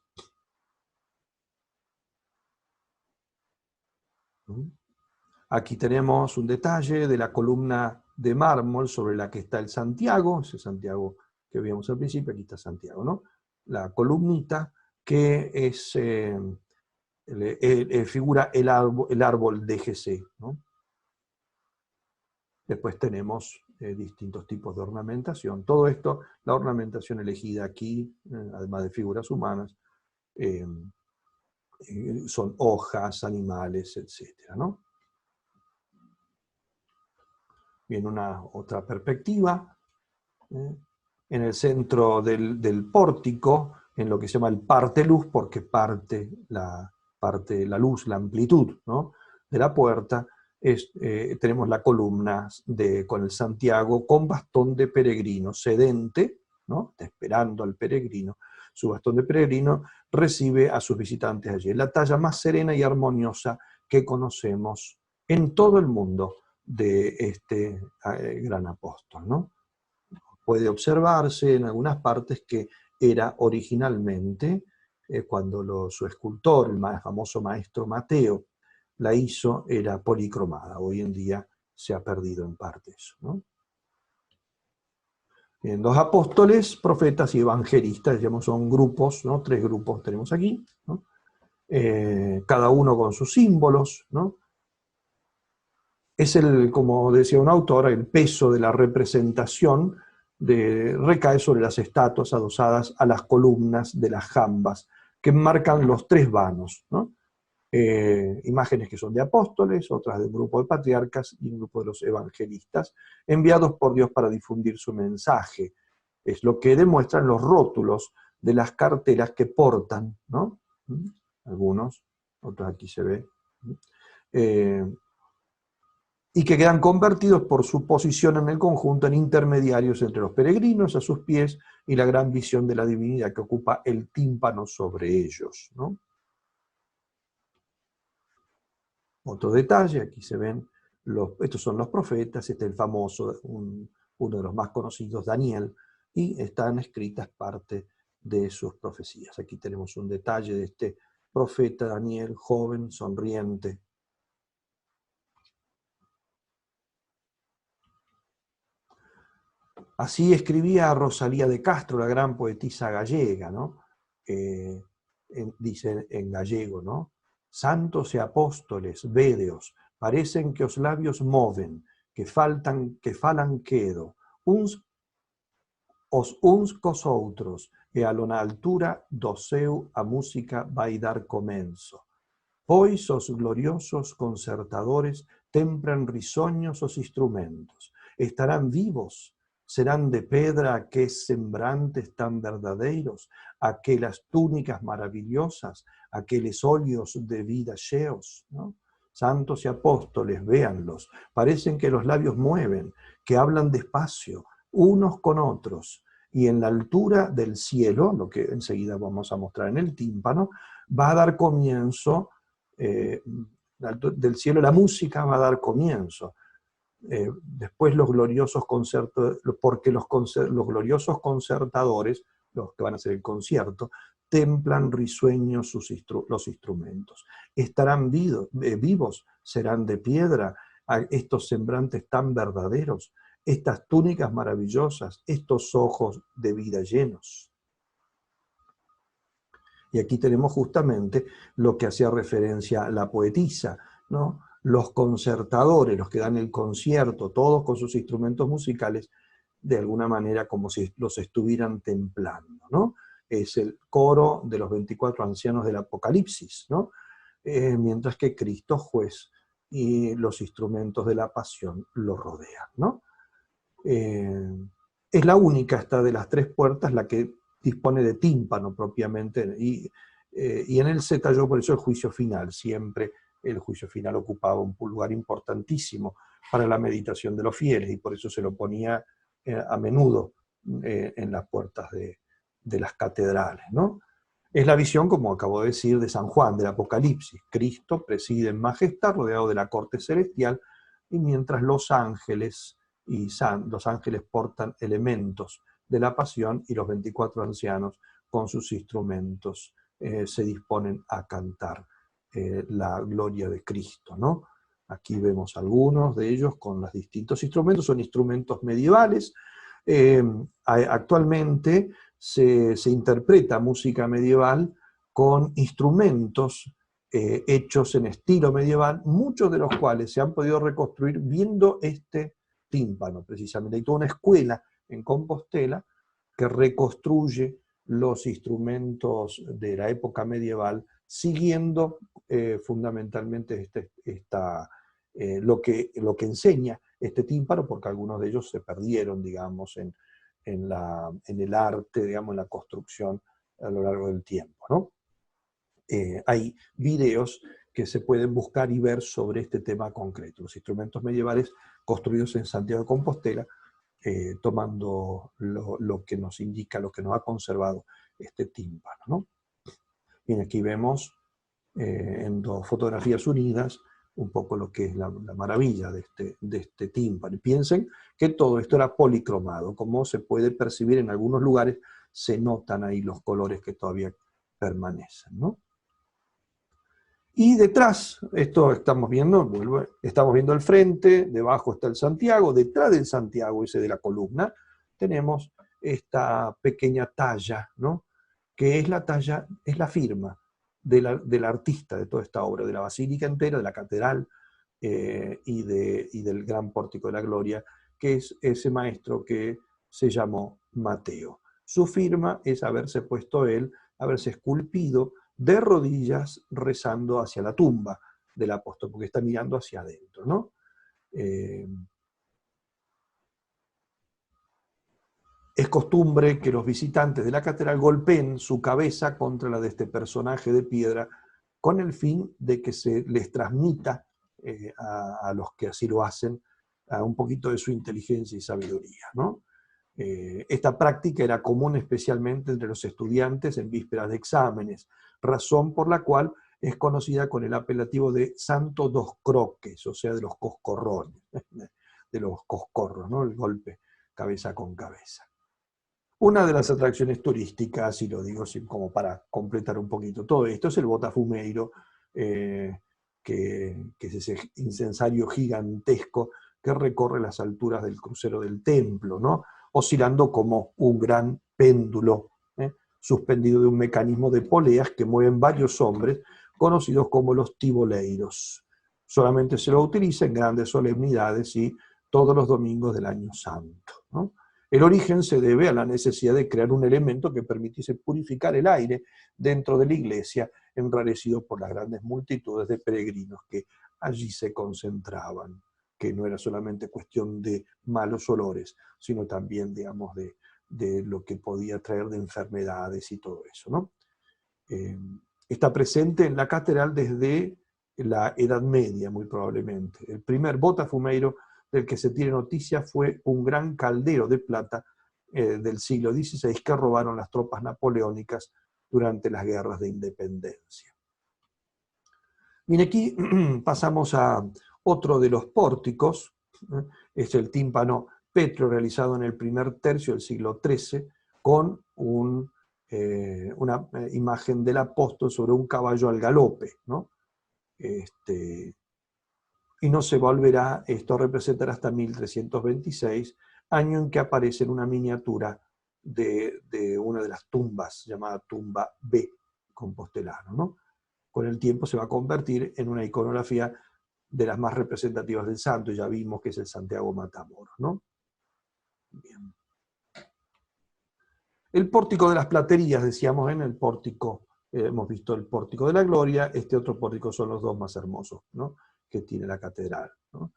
Aquí tenemos un detalle de la columna de mármol sobre la que está el Santiago, ese Santiago que veíamos al principio, aquí está Santiago, ¿no? La columnita que es, figura el árbol DGC, ¿no? Después tenemos distintos tipos de ornamentación. Todo esto, la ornamentación elegida aquí, además de figuras humanas, son hojas, animales, etc., ¿no? Bien, una otra perspectiva. En el centro del pórtico, en lo que se llama el parte-luz, porque parte la luz, la amplitud, ¿no? De la puerta, tenemos la columna con el Santiago con bastón de peregrino sedente, ¿no? Está esperando al peregrino. Su bastón de peregrino recibe a sus visitantes allí. La talla más serena y armoniosa que conocemos en todo el mundo de este gran apóstol, ¿no? Puede observarse en algunas partes que era originalmente, cuando su escultor, el más famoso maestro Mateo, la hizo, era policromada. Hoy en día se ha perdido en parte eso, ¿no? Bien, los apóstoles, profetas y evangelistas, digamos, son grupos, ¿no? 3 grupos tenemos aquí, ¿no? Cada uno con sus símbolos, ¿no? Es como decía un autor, el peso de la representación recae sobre las estatuas adosadas a las columnas de las jambas, que marcan los 3 vanos, ¿no? Imágenes que son de apóstoles, otras de un grupo de patriarcas y un grupo de los evangelistas, enviados por Dios para difundir su mensaje. Es lo que demuestran los rótulos de las cartelas que portan, ¿no? Algunos, otros aquí se ve. Y que quedan convertidos por su posición en el conjunto en intermediarios entre los peregrinos a sus pies y la gran visión de la divinidad que ocupa el tímpano sobre ellos, ¿no? Otro detalle, aquí se ven, estos son los profetas, este es el famoso, uno de los más conocidos, Daniel, y están escritas parte de sus profecías. Aquí tenemos un detalle de este profeta Daniel, joven, sonriente. Así escribía Rosalía de Castro, la gran poetisa gallega, ¿no? Dice en gallego, ¿no? Santos e apóstoles, védeos, parecen que os labios moven, que falan quedo, uns cos outros, e a lona altura do seu a música vai dar comenzo. Pois os gloriosos concertadores tempran risoños os instrumentos, estarán vivos, serán de pedra aquellos sembrantes tan verdadeiros, aquelas túnicas maravillosas, aqueles óleos de vida cheos, ¿no? Santos y apóstoles, véanlos, parecen que los labios mueven, que hablan despacio, unos con otros, y en la altura del cielo, lo que enseguida vamos a mostrar en el tímpano, va a dar comienzo, del cielo la música va a dar comienzo. Después los gloriosos concertos, porque los gloriosos concertadores, los que van a hacer el concierto, templan risueños los instrumentos. Estarán vivos, serán de piedra, a estos sembrantes tan verdaderos, estas túnicas maravillosas, estos ojos de vida llenos. Y aquí tenemos justamente lo que hacía referencia a la poetisa, ¿no? Los concertadores, los que dan el concierto, todos con sus instrumentos musicales, de alguna manera como si los estuvieran templando, ¿no? Es el coro de los 24 ancianos del Apocalipsis, ¿no? Mientras que Cristo juez y los instrumentos de la pasión lo rodean, ¿no? Es la única, esta de las tres puertas, la que dispone de tímpano propiamente, y en él se talló por eso el juicio final. Siempre el juicio final ocupaba un lugar importantísimo para la meditación de los fieles, y por eso se lo ponía a menudo en las puertas de las catedrales, ¿no? Es la visión, como acabo de decir, de San Juan, del Apocalipsis. Cristo preside en majestad, rodeado de la corte celestial, y mientras los ángeles los ángeles portan elementos de la pasión, y los 24 ancianos con sus instrumentos se disponen a cantar la gloria de Cristo, ¿no? Aquí vemos algunos de ellos con los distintos instrumentos, son instrumentos medievales. Actualmente se interpreta música medieval con instrumentos hechos en estilo medieval, muchos de los cuales se han podido reconstruir viendo este tímpano, precisamente. Hay toda una escuela en Compostela que reconstruye los instrumentos de la época medieval, siguiendo fundamentalmente lo que enseña este tímpano, porque algunos de ellos se perdieron, digamos, en el arte, digamos, en la construcción a lo largo del tiempo, ¿no? Hay videos que se pueden buscar y ver sobre este tema concreto, los instrumentos medievales construidos en Santiago de Compostela, tomando lo que nos indica, lo que nos ha conservado este tímpano, ¿no? Bien, aquí vemos en dos fotografías unidas un poco lo que es la maravilla de este tímpano. Y piensen que todo esto era policromado, como se puede percibir en algunos lugares, se notan ahí los colores que todavía permanecen, ¿no? Y detrás, esto estamos viendo el frente, debajo está el Santiago, detrás del Santiago, ese de la columna, tenemos esta pequeña talla, ¿no? Que es es la firma del artista de toda esta obra, de la basílica entera, de la catedral y del gran pórtico de la gloria, que es ese maestro que se llamó Mateo. Su firma es haberse puesto él, haberse esculpido de rodillas rezando hacia la tumba del apóstol, porque está mirando hacia adentro, ¿no? Es costumbre que los visitantes de la catedral golpeen su cabeza contra la de este personaje de piedra, con el fin de que se les transmita a los que así lo hacen un poquito de su inteligencia y sabiduría, ¿no? Esta práctica era común especialmente entre los estudiantes en vísperas de exámenes, razón por la cual es conocida con el apelativo de Santo dos Croques, o sea, de los coscorrones, de los coscorros, ¿no? El golpe cabeza con cabeza. Una de las atracciones turísticas, y lo digo como para completar un poquito todo esto, es el Botafumeiro, que es ese incensario gigantesco que recorre las alturas del crucero del templo, ¿no? Oscilando como un gran péndulo, suspendido de un mecanismo de poleas que mueven varios hombres, conocidos como los tiboleiros. Solamente se lo utiliza en grandes solemnidades y todos los domingos del año santo, ¿no? El origen se debe a la necesidad de crear un elemento que permitiese purificar el aire dentro de la iglesia, enrarecido por las grandes multitudes de peregrinos que allí se concentraban, que no era solamente cuestión de malos olores, sino también, digamos, de lo que podía traer de enfermedades y todo eso, ¿no? Está presente en la catedral desde la Edad Media, muy probablemente. El primer botafumeiro del que se tiene noticia fue un gran caldero de plata del siglo XVI que robaron las tropas napoleónicas durante las guerras de independencia. Bien, aquí pasamos a otro de los pórticos, es el tímpano pétreo realizado en el primer tercio del siglo XIII con una imagen del apóstol sobre un caballo al galope, ¿no? y no se volverá esto a representar hasta 1326, año en que aparece en una miniatura de una de las tumbas, llamada tumba B, compostelano, ¿no? Con el tiempo se va a convertir en una iconografía de las más representativas del santo, ya vimos que es el Santiago Matamoros, ¿no? Bien. El pórtico de las platerías, decíamos en el pórtico, hemos visto el pórtico de la gloria, este otro pórtico son los dos más hermosos, ¿no?, que tiene la catedral, ¿no?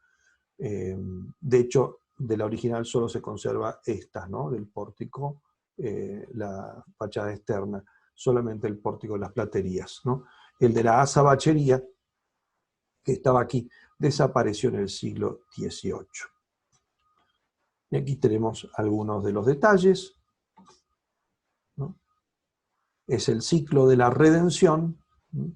De hecho, de la original solo se conserva esta, ¿no?, del pórtico, la fachada externa, solamente el pórtico de las platerías, ¿no? El de la azabachería, que estaba aquí, desapareció en el siglo XVIII. Y aquí tenemos algunos de los detalles, ¿no? Es el ciclo de la redención, ¿no?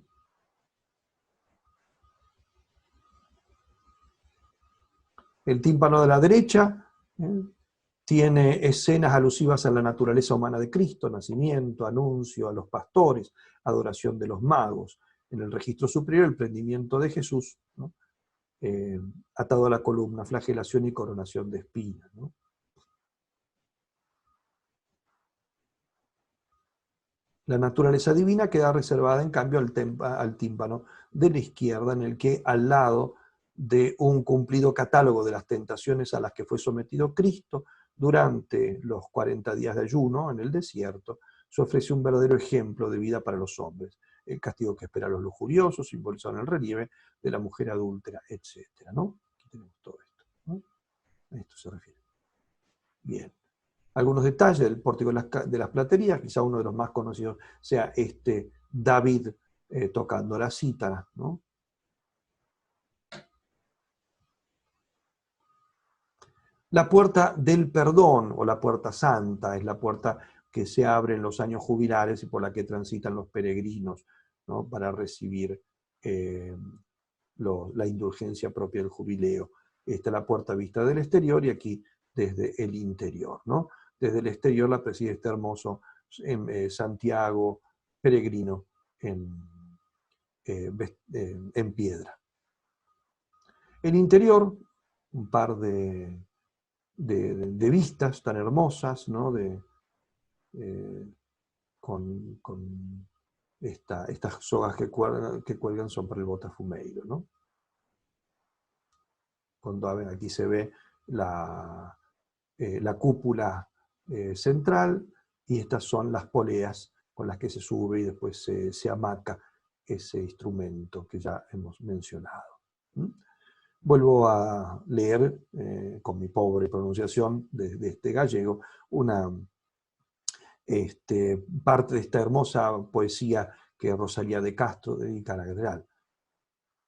El tímpano de la derecha tiene escenas alusivas a la naturaleza humana de Cristo, nacimiento, anuncio a los pastores, adoración de los magos. En el registro superior, el prendimiento de Jesús, ¿no?, atado a la columna, flagelación y coronación de espinas, ¿no? La naturaleza divina queda reservada, en cambio, al tímpano de la izquierda, en el que, al lado de un cumplido catálogo de las tentaciones a las que fue sometido Cristo durante los 40 días de ayuno en el desierto, se ofrece un verdadero ejemplo de vida para los hombres. El castigo que espera a los lujuriosos, simbolizado en el relieve de la mujer adúltera, etc., ¿no? Aquí tenemos todo esto, ¿no? A esto se refiere. Bien. Algunos detalles del pórtico de las platerías, quizá uno de los más conocidos sea este David tocando la cítara, ¿no? La puerta del perdón, o la puerta santa, es la puerta que se abre en los años jubilares y por la que transitan los peregrinos, ¿no?, para recibir la indulgencia propia del jubileo. Esta es la puerta vista del exterior y aquí desde el interior, ¿no? Desde el exterior la preside este hermoso Santiago peregrino en piedra. El interior, un par de vistas tan hermosas, ¿no?, con estas sogas que cuelgan son para el Botafumeiro, ¿no? Cuando aquí se ve la cúpula central, y estas son las poleas con las que se sube y después se hamaca ese instrumento que ya hemos mencionado. Vuelvo a leer, con mi pobre pronunciación de este gallego, una parte de esta hermosa poesía que Rosalía de Castro dedica a la catedral.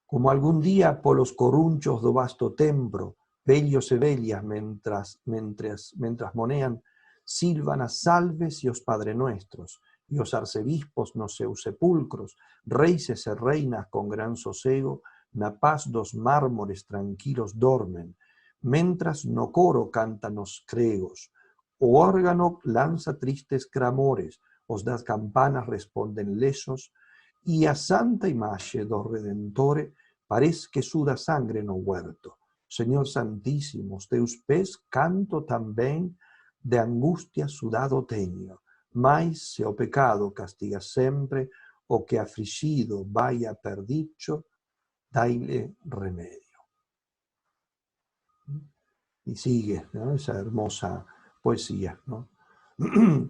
Como algún día polos corrunchos do vasto templo, vellos e vellas, mentras monean, silvan as salves e os Padre Nuestros, e os arcebispos nos seus sepulcros, reises e reinas con gran sosego, na paz dos mármores tranquilos dormen, mentras no coro cantan os cregos, o órgano lanza tristes clamores, os das campanas responden lesos, e a santa imaxe do Redentore parece que suda sangre no huerto. Señor Santísimo, teus pés canto tamén de angustia sudado teño, mais se o pecado castiga sempre, o que afligido vai a perdicho, daile remedio. Y sigue, ¿no?, esa hermosa poesía, ¿no?,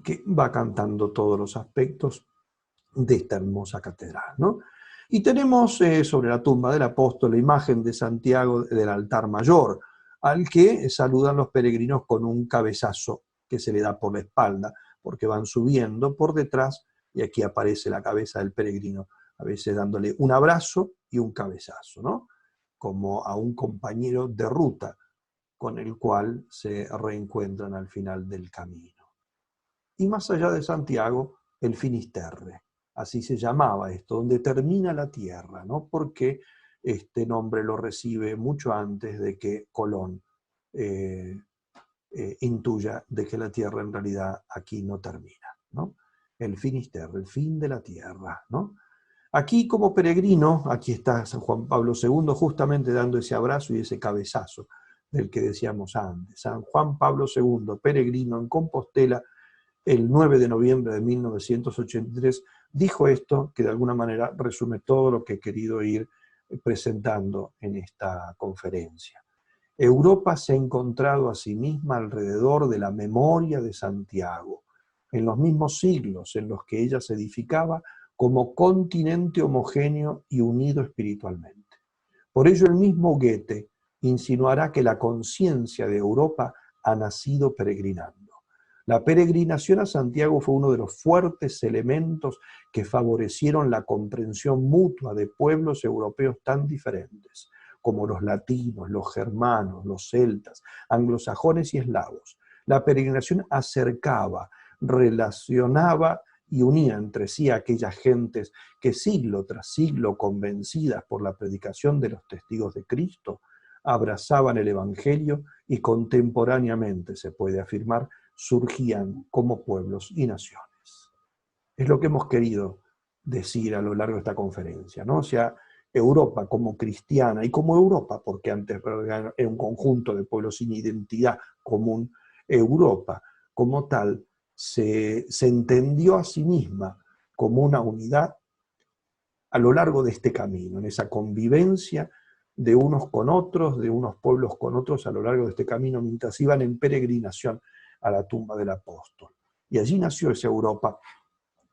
que va cantando todos los aspectos de esta hermosa catedral, ¿no? Y tenemos sobre la tumba del apóstol la imagen de Santiago del altar mayor, al que saludan los peregrinos con un cabezazo que se le da por la espalda, porque van subiendo por detrás, y aquí aparece la cabeza del peregrino, a veces dándole un abrazo y un cabezazo, ¿no?, como a un compañero de ruta con el cual se reencuentran al final del camino. Y más allá de Santiago, el Finisterre, así se llamaba esto, donde termina la tierra, ¿no?, porque este nombre lo recibe mucho antes de que Colón intuya de que la tierra en realidad aquí no termina, ¿no? El Finisterre, el fin de la tierra, ¿no? Aquí como peregrino, aquí está San Juan Pablo II justamente dando ese abrazo y ese cabezazo del que decíamos antes. San Juan Pablo II, peregrino en Compostela, el 9 de noviembre de 1983, dijo esto que de alguna manera resume todo lo que he querido ir presentando en esta conferencia. Europa se ha encontrado a sí misma alrededor de la memoria de Santiago, en los mismos siglos en los que ella se edificaba como continente homogéneo y unido espiritualmente. Por ello el mismo Goethe insinuará que la conciencia de Europa ha nacido peregrinando. La peregrinación a Santiago fue uno de los fuertes elementos que favorecieron la comprensión mutua de pueblos europeos tan diferentes, como los latinos, los germanos, los celtas, anglosajones y eslavos. La peregrinación acercaba, relacionaba y unía entre sí a aquellas gentes que siglo tras siglo, convencidas por la predicación de los testigos de Cristo, abrazaban el Evangelio y contemporáneamente, se puede afirmar, surgían como pueblos y naciones. Es lo que hemos querido decir a lo largo de esta conferencia, ¿no? O sea, Europa como cristiana y como Europa, porque antes era un conjunto de pueblos sin identidad común, Europa como tal se entendió a sí misma como una unidad a lo largo de este camino, en esa convivencia de unos con otros, de unos pueblos con otros a lo largo de este camino, mientras iban en peregrinación a la tumba del apóstol. Y allí nació esa Europa,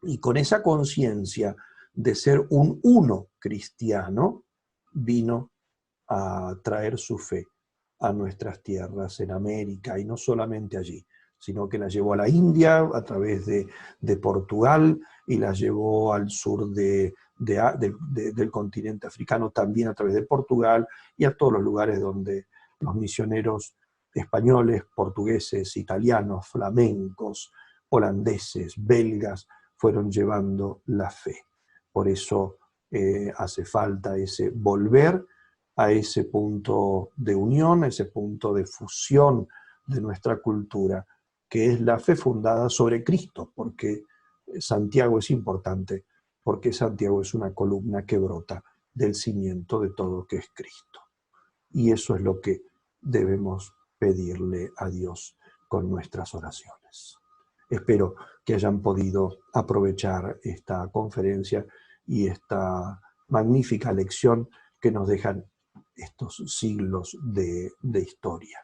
y con esa conciencia de ser un uno cristiano, vino a traer su fe a nuestras tierras en América, y no solamente allí, sino que la llevó a la India a través de Portugal, y la llevó al sur del continente africano también a través de Portugal, y a todos los lugares donde los misioneros españoles, portugueses, italianos, flamencos, holandeses, belgas, fueron llevando la fe. Por eso hace falta ese volver a ese punto de unión, a ese punto de fusión de nuestra cultura, que es la fe fundada sobre Cristo, porque Santiago es importante, porque Santiago es una columna que brota del cimiento de todo que es Cristo. Y eso es lo que debemos pedirle a Dios con nuestras oraciones. Espero que hayan podido aprovechar esta conferencia y esta magnífica lección que nos dejan estos siglos de historia.